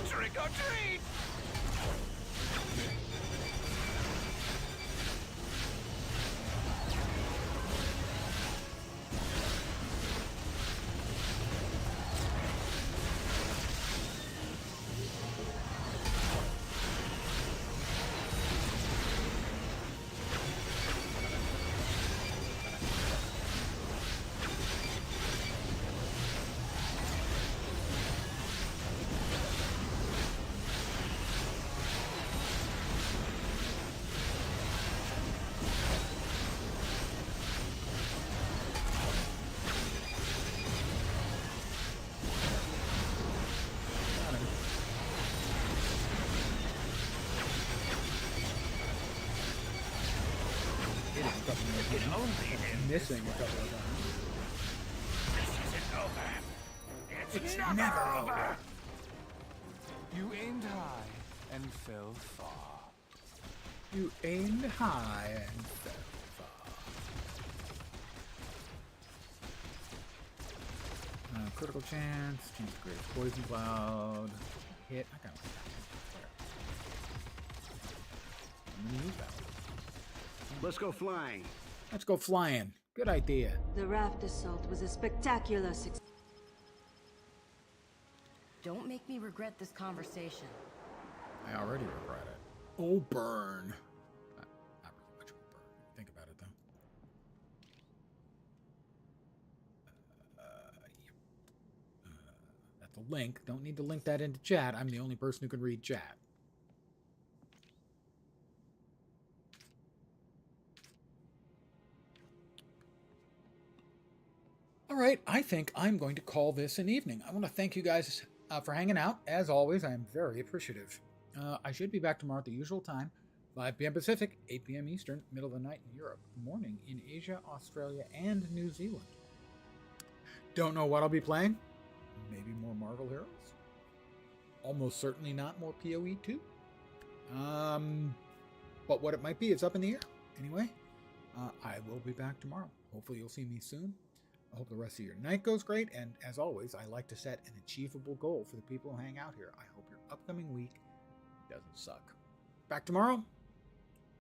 Trick or treat! Missing a couple of times. This isn't over. It's never over. You aimed high and fell far. You aimed high and fell far. Critical chance to create a poison cloud. Hit. I got I'm gonna use that one. Let's go flying. Let's go flying. Good idea. The raft assault was a spectacular success. Don't make me regret this conversation. I already regret it. Oh, burn. Not really much of a burn. Think about it, though. Yep. That's a link. Don't need to link that into chat. I'm the only person who can read chat. All right, I think I'm going to call this an evening. I want to thank you guys for hanging out. As always, I am very appreciative. I should be back tomorrow at the usual time, 5 p.m. Pacific, 8 p.m. Eastern, middle of the night in Europe, morning in Asia, Australia, and New Zealand. Don't know what I'll be playing. Maybe more Marvel Heroes. Almost certainly not more PoE 2. But what it might be, it's up in the air. Anyway, I will be back tomorrow. Hopefully you'll see me soon. I hope the rest of your night goes great, and as always, I like to set an achievable goal for the people who hang out here. I hope your upcoming week doesn't suck. Back tomorrow.